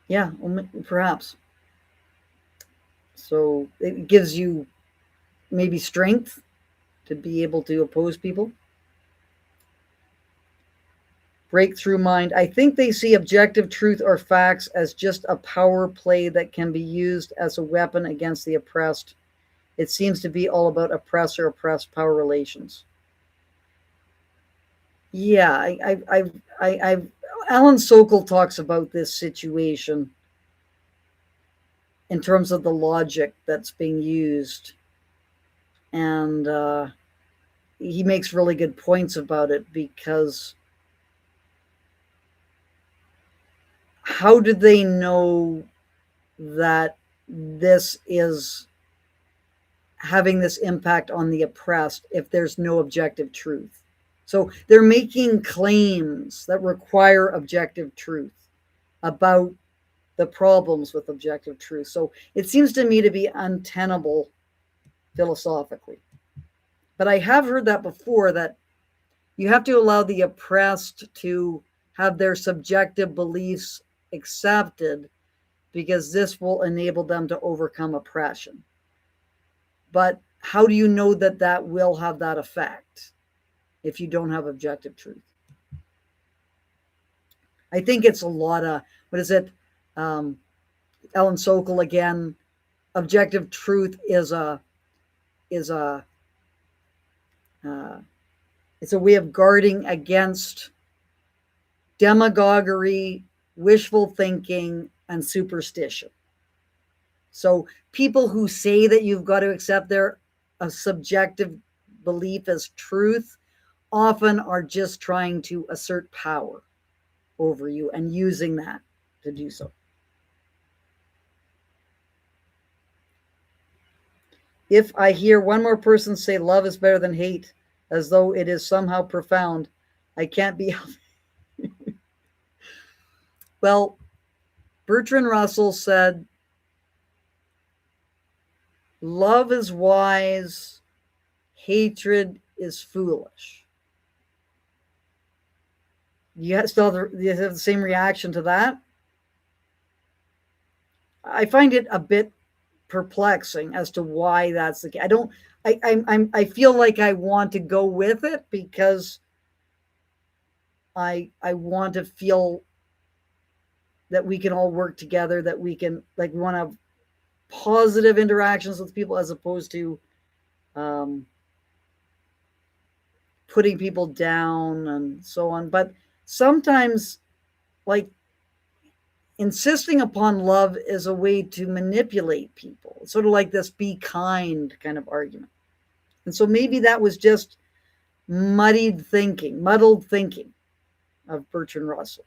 Yeah, perhaps. So it gives you maybe strength to be able to oppose people. Breakthrough mind. I think they see objective truth or facts as just a power play that can be used as a weapon against the oppressed. It seems to be all about oppressor oppressed power relations. Yeah, Alan Sokol talks about this situation in terms of the logic that's being used, and he makes really good points about it, because how do they know that this is having this impact on the oppressed if there's no objective truth? So they're making claims that require objective truth about the problems with objective truth. So it seems to me to be untenable philosophically. But I have heard that before, that you have to allow the oppressed to have their subjective beliefs accepted, because this will enable them to overcome oppression. But how do you know that that will have that effect if you don't have objective truth? I think it's a lot of, what is it? Alan Sokol again. Objective truth is a uh, it's a way of guarding against demagoguery, wishful thinking, and superstition. So people who say that you've got to accept their subjective belief as truth often are just trying to assert power over you and using that to do so. If I hear one more person say love is better than hate, as though it is somehow profound, I can't be. Well, Bertrand Russell said, love is wise, hatred is foolish. You have the same reaction to that? I find it a bit perplexing as to why that's the case. I feel like I want to go with it, because I want to feel that we can all work together, that we can, like, we want to have positive interactions with people, as opposed to um, putting people down and so on. But sometimes, like, insisting upon love is a way to manipulate people. It's sort of like this be kind kind of argument. And so maybe that was just muddled thinking of Bertrand Russell.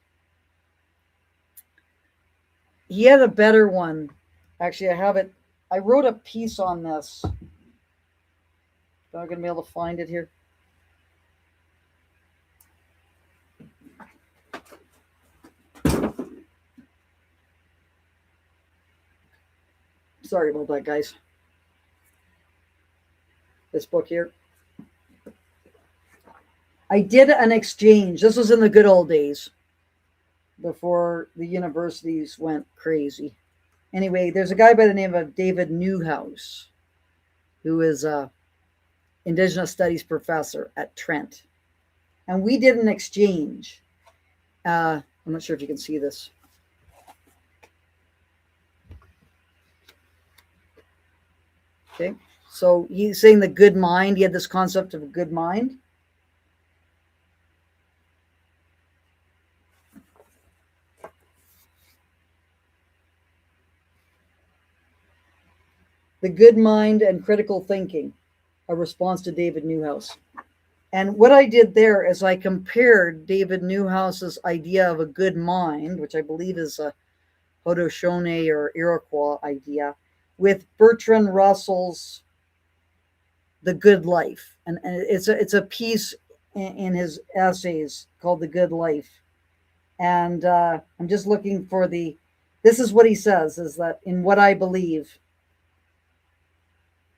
He had a better one. Actually, I have it. I wrote a piece on this. I'm not going to be able to find it here. Sorry about that, guys. This book here. I did an exchange. This was in the good old days before the universities went crazy. Anyway, there's a guy by the name of David Newhouse who is a Indigenous Studies professor at Trent. And we did an exchange. I'm not sure if you can see this. Okay, so he's saying the good mind. He had this concept of a good mind. The good mind and critical thinking, a response to David Newhouse. And what I did there is I compared David Newhouse's idea of a good mind, which I believe is a Haudenosaunee or Iroquois idea, with Bertrand Russell's The Good Life. And it's a piece in his essays called The Good Life. And I'm just looking for this is what he says, is that in what I believe,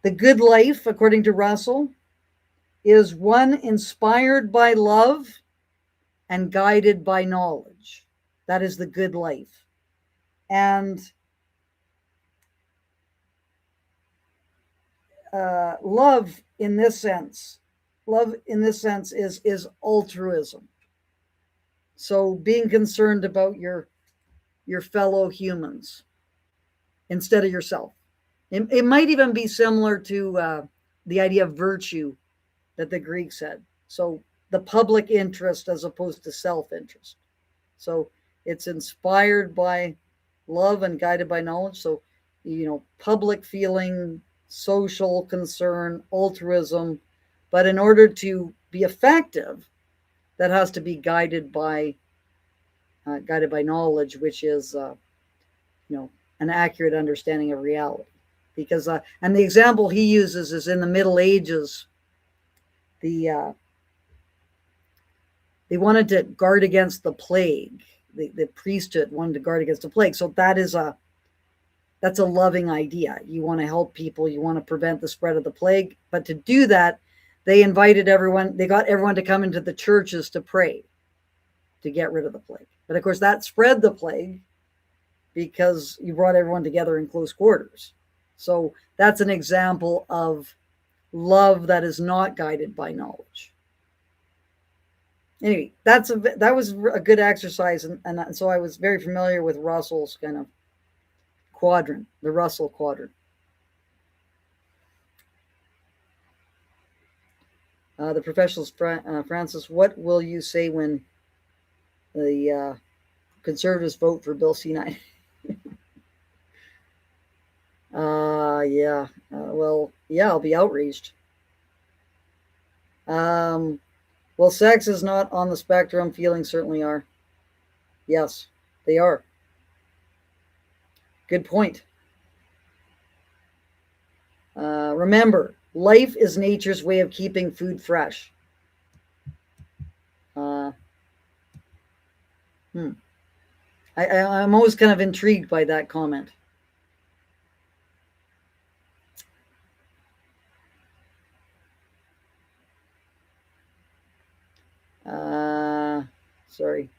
the good life, according to Russell, is one inspired by love and guided by knowledge. That is the good life. And love in this sense is altruism. So being concerned about your fellow humans instead of yourself. It might even be similar to the idea of virtue that the Greeks had. So the public interest as opposed to self-interest. So it's inspired by love and guided by knowledge. So, public feeling, social concern, altruism. But in order to be effective, that has to be guided by knowledge, which is, an accurate understanding of reality. Because, and the example he uses is in the Middle Ages, they wanted to guard against the plague. The priesthood wanted to guard against the plague. So that's a loving idea. You want to help people. You want to prevent the spread of the plague. But to do that, they invited everyone. They got everyone to come into the churches to pray to get rid of the plague. But of course, that spread the plague because you brought everyone together in close quarters. So that's an example of love that is not guided by knowledge. Anyway, that was a good exercise, and so I was very familiar with Russell's kind of quadrant, the Russell quadrant. The professionals, Francis, what will you say when the Conservatives vote for Bill C-9? Yeah. I'll be outraged. Well, sex is not on the spectrum. Feelings certainly are. Yes, they are. Good point. Remember, life is nature's way of keeping food fresh. I'm always kind of intrigued by that comment. Sorry.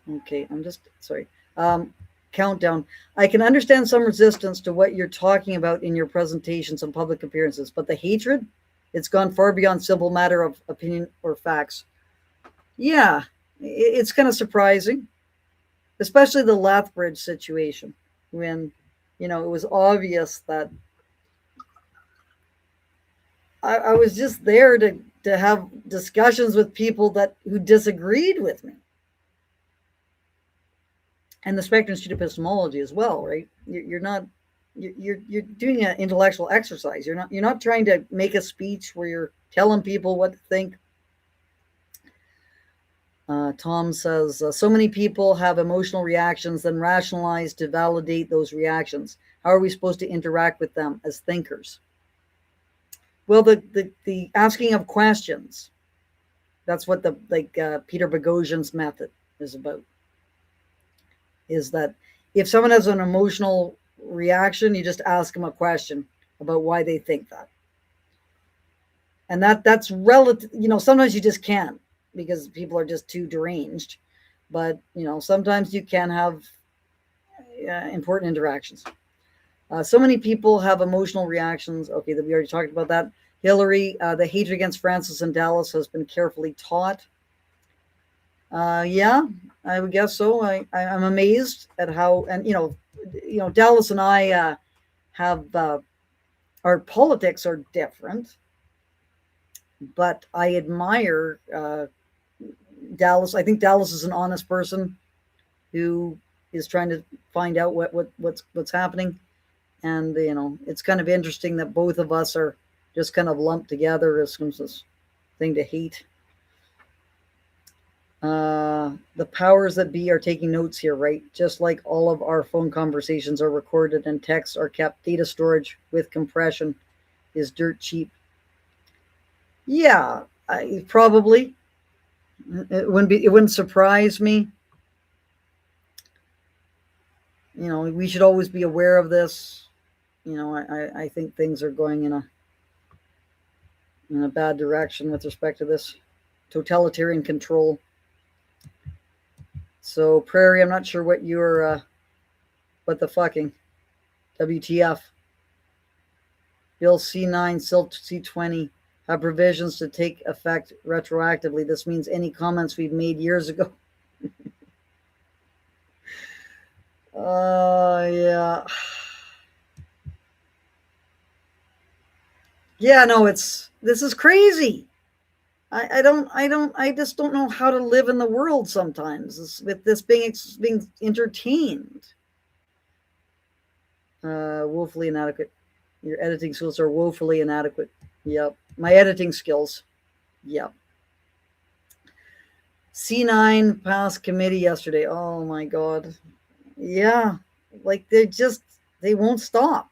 Okay, I'm just sorry. Countdown. I can understand some resistance to what you're talking about in your presentations and public appearances, but the hatred, it's gone far beyond simple matter of opinion or facts. Yeah, it's kind of surprising, especially the Lethbridge situation when, it was obvious that I was just there to have discussions with people who disagreed with me. and the spectrum street epistemology as well, right? You're not you're doing an intellectual exercise. You're not trying to make a speech where you're telling people what to think. Tom says, so many people have emotional reactions, then rationalize to validate those reactions. How are we supposed to interact with them as thinkers? Well, the asking of questions. That's what the Peter Boghossian's method is about. Is that if someone has an emotional reaction, you just ask them a question about why they think that. And that's relative. Sometimes you just can't, because people are just too deranged. But sometimes you can have important interactions. So many people have emotional reactions. Okay, we already talked about that. Hillary, the hatred against Francis and Dallas has been carefully taught. Yeah, I would guess so. I'm amazed at how, and Dallas and I have our politics are different, but I admire Dallas. I think Dallas is an honest person who is trying to find out what's happening, and it's kind of interesting that both of us are just kind of lumped together as some thing to hate. The powers that be are taking notes here, right? Just like all of our phone conversations are recorded and texts are kept. Data storage with compression is dirt cheap. Yeah, probably. It wouldn't surprise me. We should always be aware of this. I think things are going in a bad direction with respect to this totalitarian control. So Prairie, I'm not sure what what the fucking WTF. Bill C9, SIL C20 have provisions to take effect retroactively. This means any comments we've made years ago. Yeah. Yeah, no, this is crazy. I just don't know how to live in the world sometimes with this being entertained. Woefully inadequate. Your editing skills are woefully inadequate. Yep. My editing skills. Yep. C9 passed committee yesterday. Oh my God. Yeah. Like they won't stop.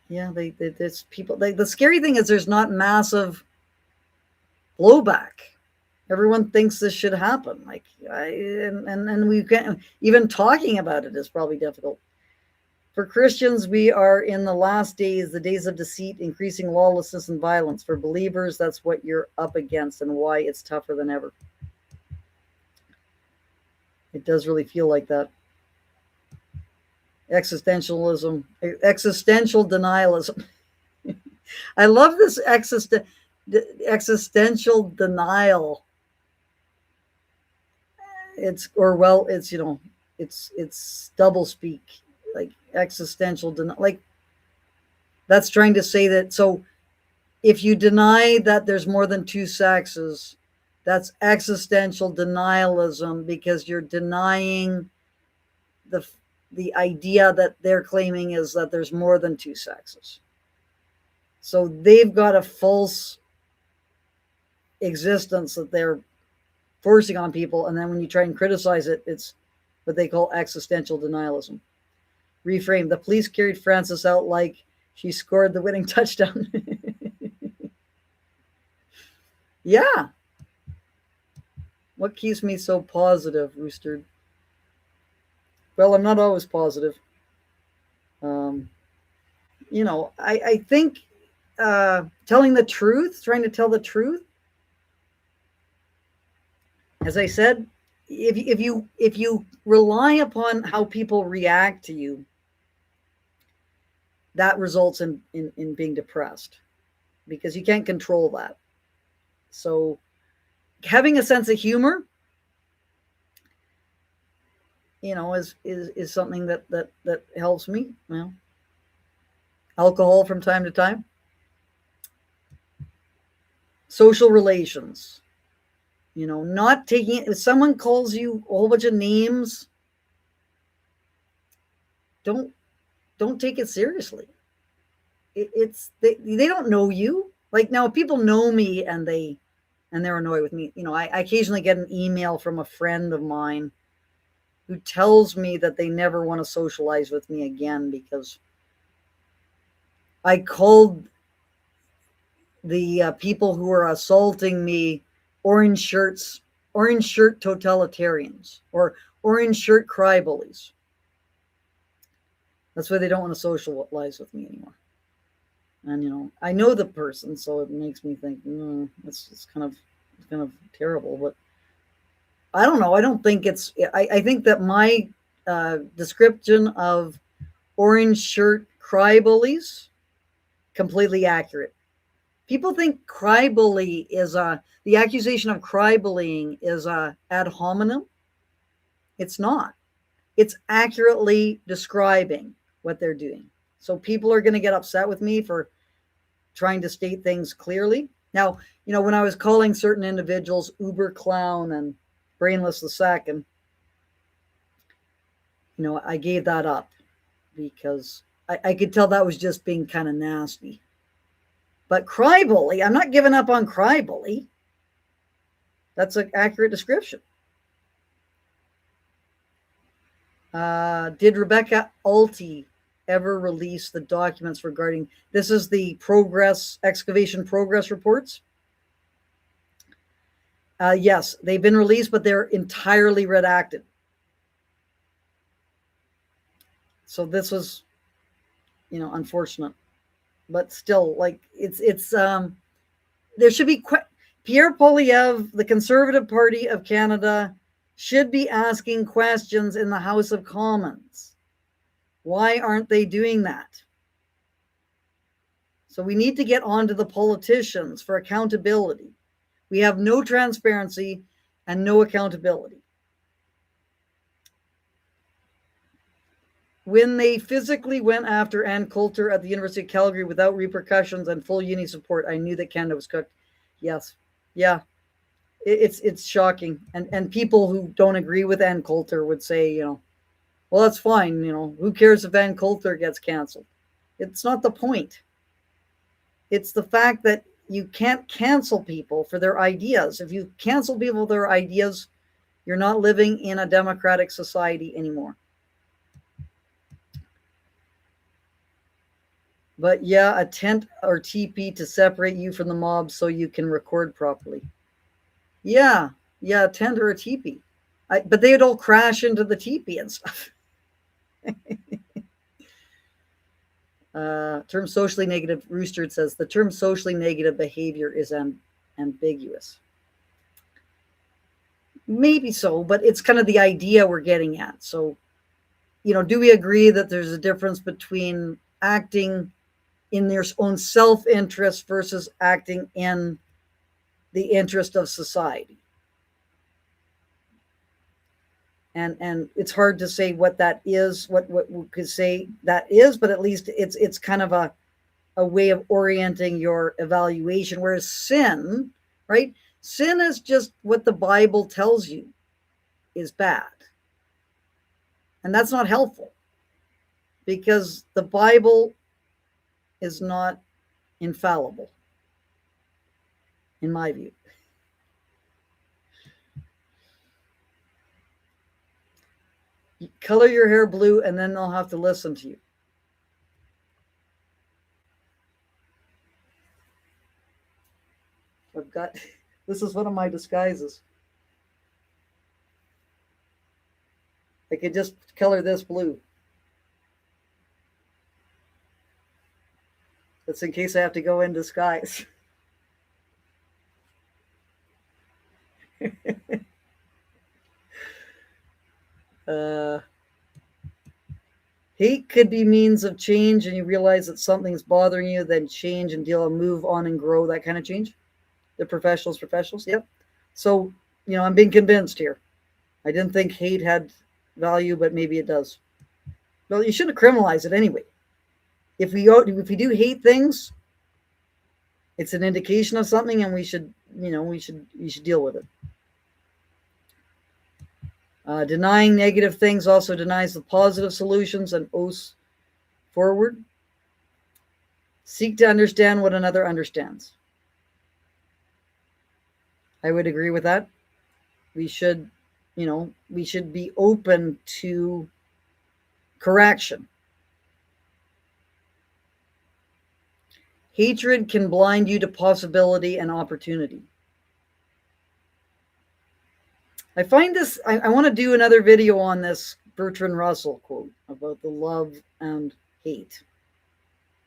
Yeah, there's people. The scary thing is there's not massive blowback. Everyone thinks this should happen. And we can't, even talking about it is probably difficult. For Christians, we are in the last days, the days of deceit, increasing lawlessness and violence. For believers, that's what you're up against and why it's tougher than ever. It does really feel like that. Existential denialism. I love this existential denial. It's double speak, like existential denial. Like that's trying to say that. So if you deny that there's more than two sexes, that's existential denialism, because you're denying the idea that they're claiming is that there's more than two sexes. So they've got a false existence that they're forcing on people, and then when you try and criticize it, it's what they call existential denialism. Reframe: the police carried Frances out like she scored the winning touchdown. Yeah. What keeps me so positive, Rooster? Well, I'm not always positive. I think telling the truth, trying to tell the truth. As I said, if you rely upon how people react to you, that results in being depressed, because you can't control that. So having a sense of humor, is something that helps me. Alcohol from time to time. social relations. Not taking it. If someone calls you a whole bunch of names, don't take it seriously. They don't know you. Like, now, people know me and they're annoyed with me. I occasionally get an email from a friend of mine who tells me that they never want to socialize with me again because I called the people who are assaulting me orange shirt totalitarians, or orange shirt cry bullies. That's why they don't want to socialize with me anymore. And I know the person, so it makes me think, it's kind of terrible. But I don't know. I don't think it's. I think that my description of orange shirt cry bullies completely accurate. People think cry bully is the accusation of cry bullying is ad hominem. It's not. It's accurately describing what they're doing. So people are going to get upset with me for trying to state things clearly. Now, when I was calling certain individuals uber clown and brainless the second, I gave that up because I could tell that was just being kind of nasty. But cry bully, I'm not giving up on cry bully. That's an accurate description. Did Rebecca Alty ever release the documents regarding, this is the excavation progress reports? Yes, they've been released, but they're entirely redacted. So this was, unfortunate. But still, like, it's there should be Pierre Poilievre, the Conservative Party of Canada, should be asking questions in the House of Commons. Why aren't they doing that? So we need to get on to the politicians for accountability. We have no transparency and no accountability. When they physically went after Ann Coulter at the University of Calgary without repercussions and full uni support, I knew that Canada was cooked. Yes. Yeah. It's shocking. And people who don't agree with Ann Coulter would say, well, that's fine. Who cares if Ann Coulter gets canceled? It's not the point. It's the fact that you can't cancel people for their ideas. If you cancel people for their ideas, you're not living in a democratic society anymore. But yeah, a tent or teepee to separate you from the mob so you can record properly. Yeah, a tent or a teepee. But they would all crash into the teepee and stuff. Term socially negative, Rooster says, the term socially negative behavior is ambiguous. Maybe so, but it's kind of the idea we're getting at. So, do we agree that there's a difference between acting in their own self-interest versus acting in the interest of society? And it's hard to say what that is, what we could say that is, but at least it's kind of a way of orienting your evaluation. Whereas sin, right? Sin is just what the Bible tells you is bad. And that's not helpful because the Bible is not infallible, in my view. You color your hair blue and then they'll have to listen to you. This is one of my disguises. I could just color this blue. That's in case I have to go in disguise. Hate could be means of change, and you realize that something's bothering you, then change and deal and move on and grow, that kind of change. The professionals, yep. So, I'm being convinced here. I didn't think hate had value, but maybe it does. Well, you shouldn't criminalize it anyway. If we do hate things, It's an indication of something, and we should deal with it. Denying negative things also denies the positive solutions and oaths forward. Seek to understand what another understands. I would agree with that. We should be open to correction. Hatred can blind you to possibility and opportunity. I find this, I want to do another video on this Bertrand Russell quote about the love and hate,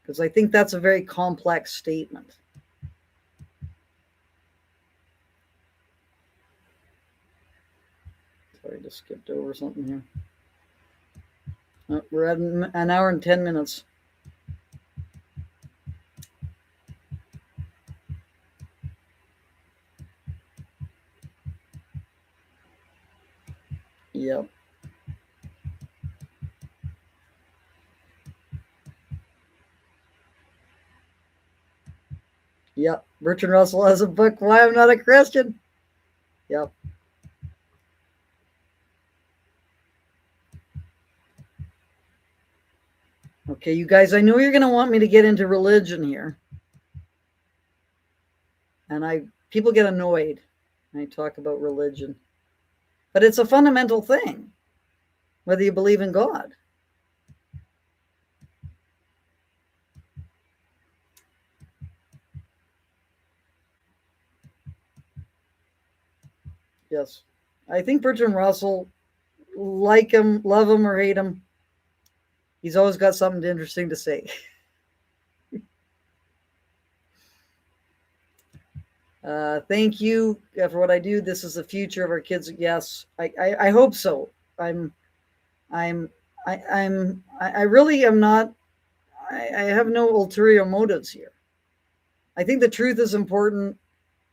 because I think that's a very complex statement. Sorry, I just skipped over something here. We're at an hour and 10 minutes. Yep. Yep. Bertrand Russell has a book, Why I'm Not a Christian. Yep. Okay, you guys, I know you're going to want me to get into religion here. And people get annoyed when I talk about religion. But it's a fundamental thing, whether you believe in God. Yes. I think Bertrand Russell, like him, love him or hate him, he's always got something interesting to say. Thank you for what I do. This is the future of our kids. Yes, I hope so. I really am not. I have no ulterior motives here. I think the truth is important.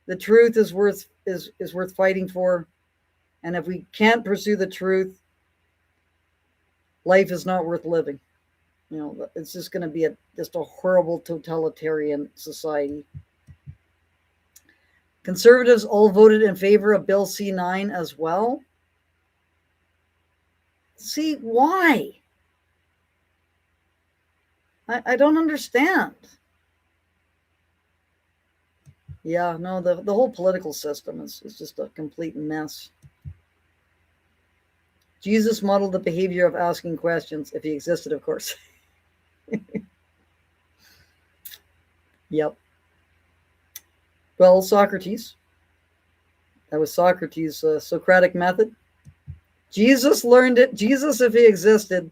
The truth is worth fighting for, and if we can't pursue the truth, life is not worth living. It's just going to be just a horrible totalitarian society. Conservatives all voted in favor of Bill C-9 as well. See, why? I don't understand. Yeah, no, the whole political system is just a complete mess. Jesus modeled the behavior of asking questions, if he existed, of course. Yep. Well, Socrates. That was Socrates' Socratic method. Jesus learned it. Jesus, if he existed,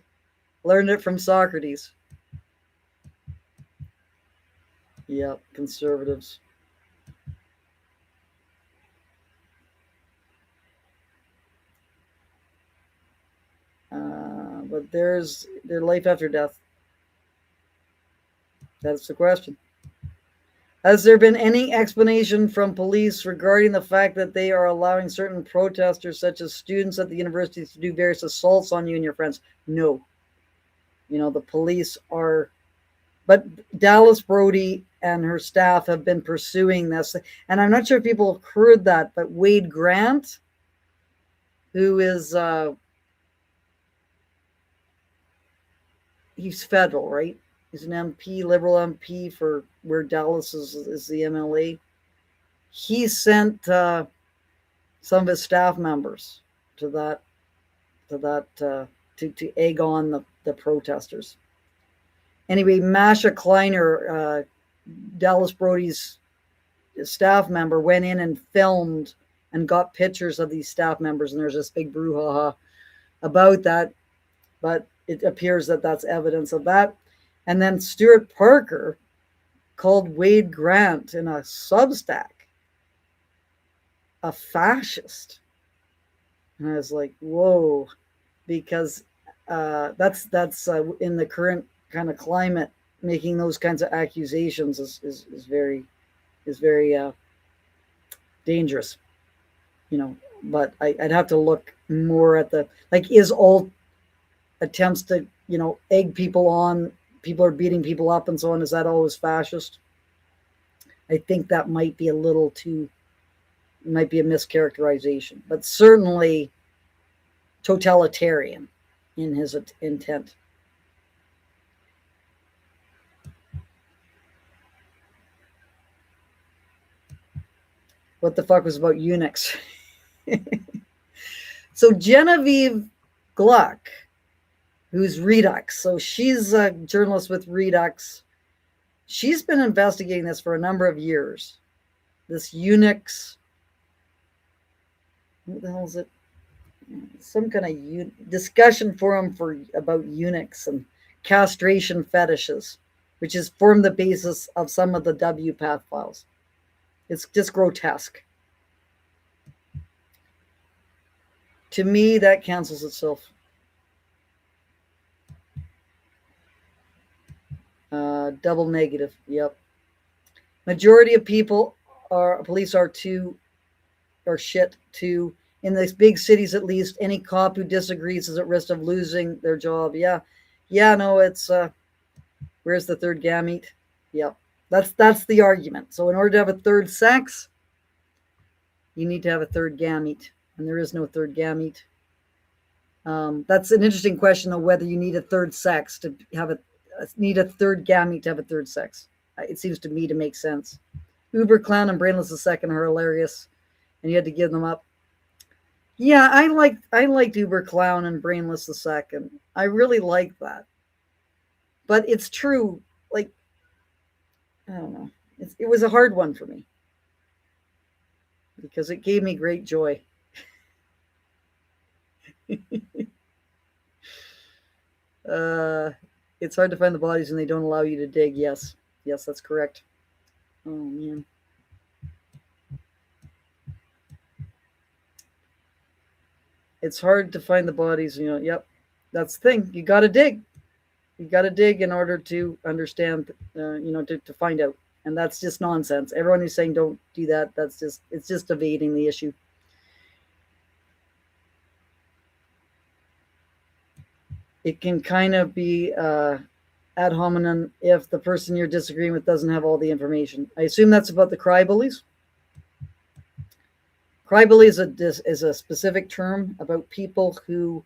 learned it from Socrates. Yep, conservatives. But there's their life after death. That's the question. Has there been any explanation from police regarding the fact that they are allowing certain protesters, such as students at the university, to do various assaults on you and your friends? No. The police are, but Dallas Brody and her staff have been pursuing this. And I'm not sure if people have heard that, but Wade Grant, who is, he's federal, right? He's an MP, liberal MP for where Dallas is the MLA. He sent some of his staff members to egg on the protesters. Anyway, Masha Kleiner, Dallas Brody's staff member, went in and filmed and got pictures of these staff members, and there's this big brouhaha about that, but it appears that that's evidence of that. And then Stuart Parker called Wade Grant in a Substack a fascist. And I was like, whoa, because that's in the current kind of climate, making those kinds of accusations is very dangerous, but I'd have to look more at is all attempts to, egg people on, people are beating people up and so on, is that always fascist? I think that might be a little too, might be a mischaracterization, but certainly totalitarian in his intent. What the fuck was about eunuchs? So Genevieve Gluck, who's Redux, so she's a journalist with Redux. She's been investigating this for a number of years. This eunuchs, what the hell is it? Some kind of discussion forum for about eunuchs and castration fetishes, which has formed the basis of some of the WPATH files. It's just grotesque. To me, that cancels itself. Double negative. Yep. Majority of people police are shit too. In these big cities, at least, any cop who disagrees is at risk of losing their job. Yeah. No, it's where's the third gamete? Yep. That's the argument. So in order to have a third sex, you need to have a third gamete, and there is no third gamete. That's an interesting question of whether you need a third sex to have need a third gamete to have a third sex. It seems to me to make sense. Uber Clown and Brainless II are hilarious, and you had to give them up. Yeah, I liked Uber Clown and Brainless II. I really like that. But it's true, like, I don't know. It was a hard one for me because it gave me great joy. It's hard to find the bodies and they don't allow you to dig. Yes, that's correct. Oh, man. It's hard to find the bodies, Yep, that's the thing. You got to dig. You got to dig in order to understand, to find out. And that's just nonsense. Everyone who's saying don't do that, it's just evading the issue. It can kind of be ad hominem if the person you're disagreeing with doesn't have all the information. I assume that's about the cry bullies. Cry bully is a specific term about people who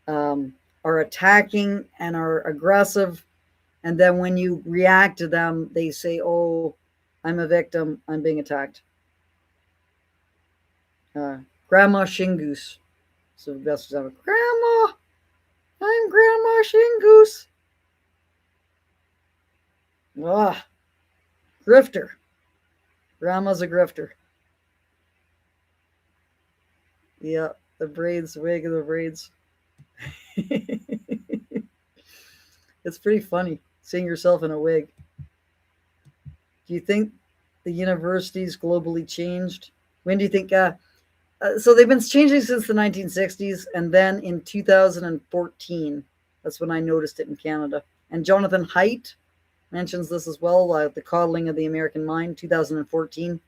are attacking and are aggressive, and then when you react to them, they say, "Oh, I'm a victim. I'm being attacked." Grandma Shingoose. So the best example. Grandma, I'm Grandma Shingoose. Ah, grifter. Grandma's a grifter. Yeah, the braids, wig of the braids. It's pretty funny seeing yourself in a wig. Do you think the universities globally changed? When do you think? So they've been changing since the 1960s, and then in 2014, that's when I noticed it in Canada. And Jonathan Haidt mentions this as well, The Coddling of the American Mind, 2014.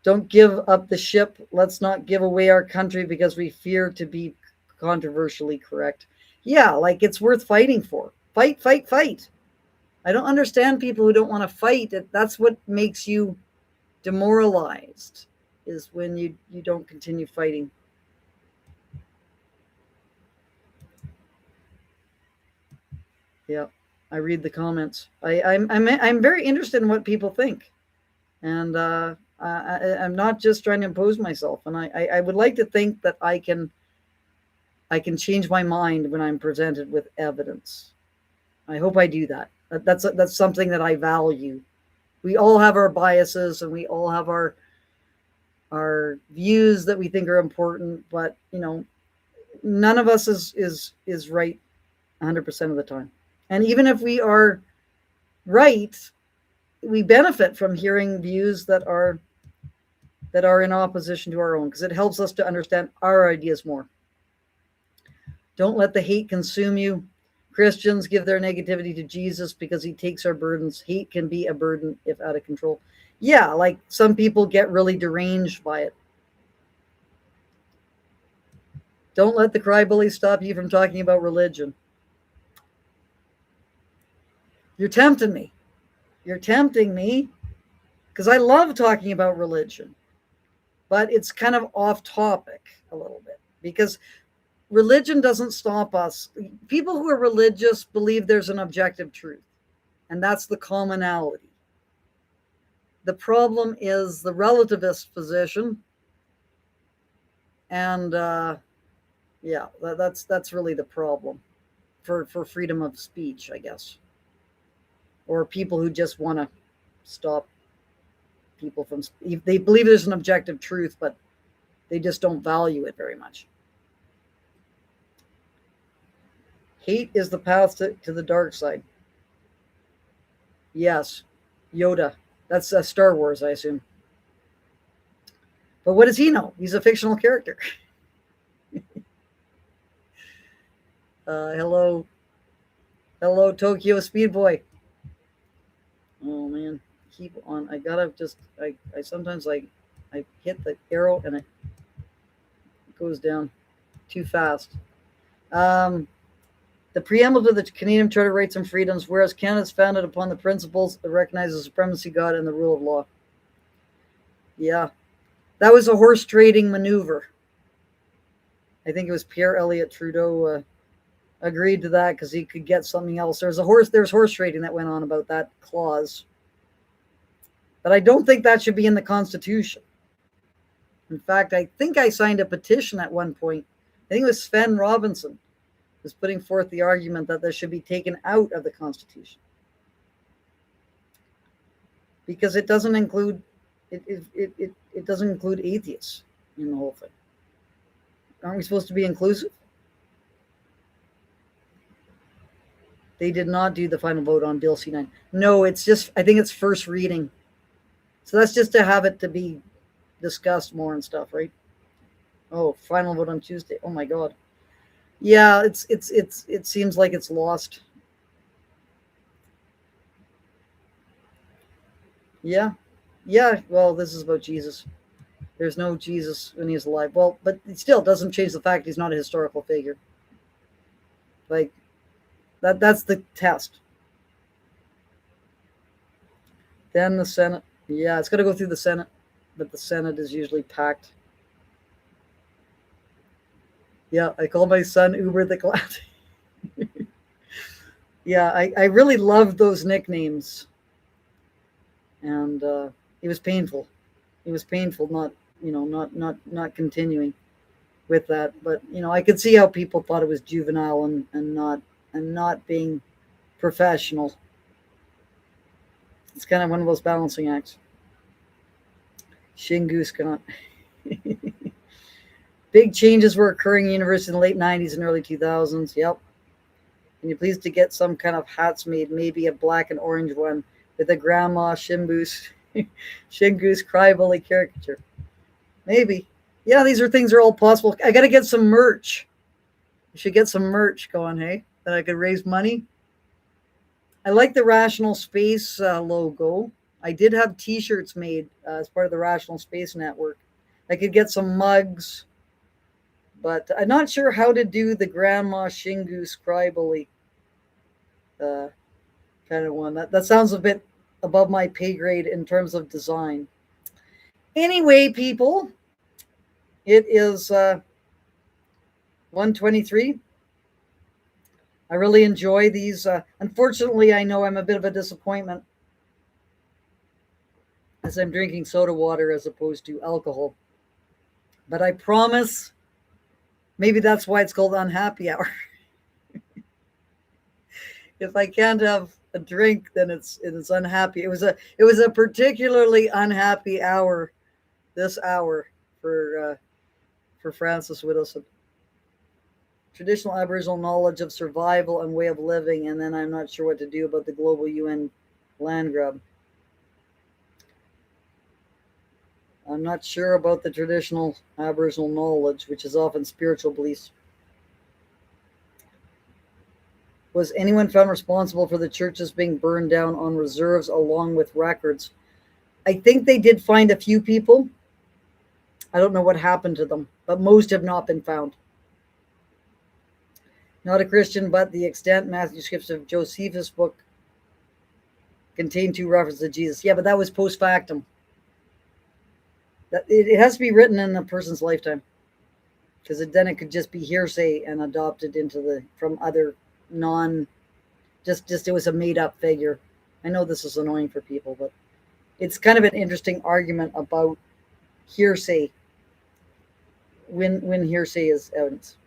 Don't give up the ship. Let's not give away our country because we fear to be controversially correct. Yeah, like it's worth fighting for. Fight, fight, fight. I don't understand people who don't want to fight. That's what makes you demoralized, is when you don't continue fighting. Yeah, I read the comments. I'm very interested in what people think, and I'm not just trying to impose myself. And I would like to think that I can change my mind when I'm presented with evidence. I hope I do that. That's something that I value. We all have our biases, and we all have our views that we think are important, but none of us is right 100% of the time. And even if we are right, we benefit from hearing views that are in opposition to our own, because it helps us to understand our ideas more. Don't let the hate consume you. Christians give their negativity to Jesus because he takes our burdens. Hate can be a burden if out of control. Yeah, like some people get really deranged by it. Don't let the cry bully stop you from talking about religion. You're tempting me. You're tempting me because I love talking about religion, but it's kind of off topic a little bit because religion doesn't stop us. People who are religious believe there's an objective truth, and that's the commonality. The problem is the relativist position, and yeah, that's really the problem for freedom of speech, I guess, or people who just want to stop people from. They believe there's an objective truth, but they just don't value it very much. Hate is the path to the dark side. Yes, Yoda. That's Star Wars, I assume. But what does he know? He's a fictional character. Hello, Tokyo Speedboy. Oh man, keep on. I gotta just. I sometimes I hit the arrow and it goes down too fast. The preamble to the Canadian Charter of Rights and Freedoms, whereas Canada is founded upon the principles that recognize the supremacy of God and the rule of law. Yeah, that was a horse trading maneuver. I think it was Pierre Elliott Trudeau agreed to that because he could get something else. There's horse trading that went on about that clause. But I don't think that should be in the Constitution. In fact, I think I signed a petition at one point. I think it was Sven Robinson was putting forth the argument that this should be taken out of the Constitution because it doesn't include it doesn't include atheists in the whole thing. Aren't we supposed to be inclusive? They did not do the final vote on Bill C9. No, it's just, I think it's first reading. So that's just to have it to be discussed more and stuff, right? Oh, final vote on Tuesday. Oh my God. Yeah, it seems like it's lost. Yeah. Well, this is about Jesus. There's no Jesus when he's alive. Well, but it still doesn't change the fact he's not a historical figure. Like that's the test. Then the Senate. Yeah, it's got to go through the Senate, but the Senate is usually packed. Yeah, I call my son Uber the Clown. Yeah, I really loved those nicknames. And it was painful. It was painful not continuing with that. But I could see how people thought it was juvenile and not being professional. It's kind of one of those balancing acts. Shingu Scott. Big changes were occurring in university in the late 90s and early 2000s. Yep. Can you please to get some kind of hats made, maybe a black and orange one with a grandma Shingu's cry-bully caricature? Maybe. Yeah, these are things that are all possible. I got to get some merch. I should get some merch going, hey? That I could raise money. I like the Rational Space logo. I did have T-shirts made as part of the Rational Space Network. I could get some mugs. But I'm not sure how to do the Grandma Shingu's cry-bully kind of one. That sounds a bit above my pay grade in terms of design. Anyway, people, it is 1:23. I really enjoy these. Unfortunately, I know I'm a bit of a disappointment as I'm drinking soda water as opposed to alcohol. But I promise, maybe that's why it's called Unhappy Hour. If I can't have a drink, then it's unhappy. It was a particularly unhappy hour, this hour for Francis Widdowson. Traditional Aboriginal knowledge of survival and way of living, and then I'm not sure what to do about the global UN land grab. I'm not sure about the traditional Aboriginal knowledge, which is often spiritual beliefs. Was anyone found responsible for the churches being burned down on reserves along with records? I think they did find a few people. I don't know what happened to them, but most have not been found. Not a Christian, but the extant manuscripts of Josephus' book contained two references to Jesus. Yeah, but that was post factum. It has to be written in a person's lifetime, because then it could just be hearsay and adopted into from other just it was a made up figure. I know this is annoying for people, but it's kind of an interesting argument about hearsay when hearsay is evidence.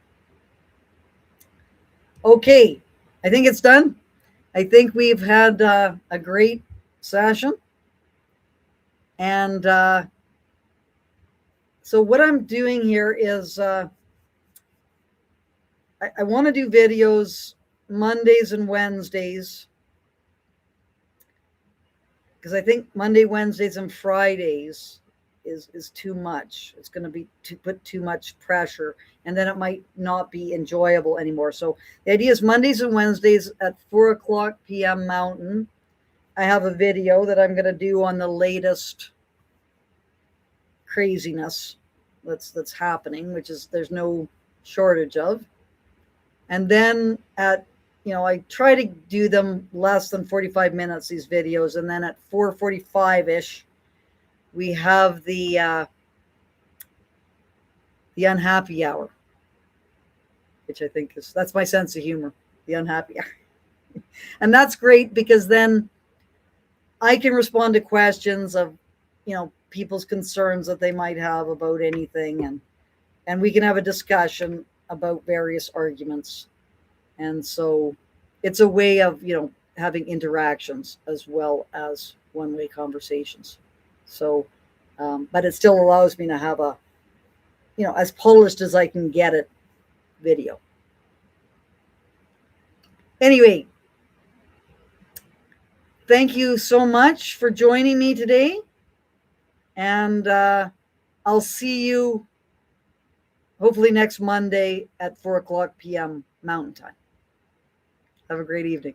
Okay, I think it's done. I think we've had a great session. And so what I'm doing here is I want to do videos Mondays and Wednesdays, because I think Monday, Wednesdays, and Fridays is too much. It's going to be to put too much pressure, and then it might not be enjoyable anymore. So the idea is Mondays and Wednesdays at 4:00 p.m. Mountain. I have a video that I'm going to do on the latest craziness that's happening, which is there's no shortage of. And then I try to do them less than 45 minutes, these videos. And then at 4:45-ish, we have the unhappy hour, which I think that's my sense of humor, the unhappy hour. And that's great, because then I can respond to questions of, people's concerns that they might have about anything. And we can have a discussion about various arguments. And so it's a way of, having interactions as well as one-way conversations. So, but it still allows me to have a, as polished as I can get it, video. Anyway, thank you so much for joining me today. And I'll see you hopefully next Monday at 4:00 p.m. Mountain Time. Have a great evening.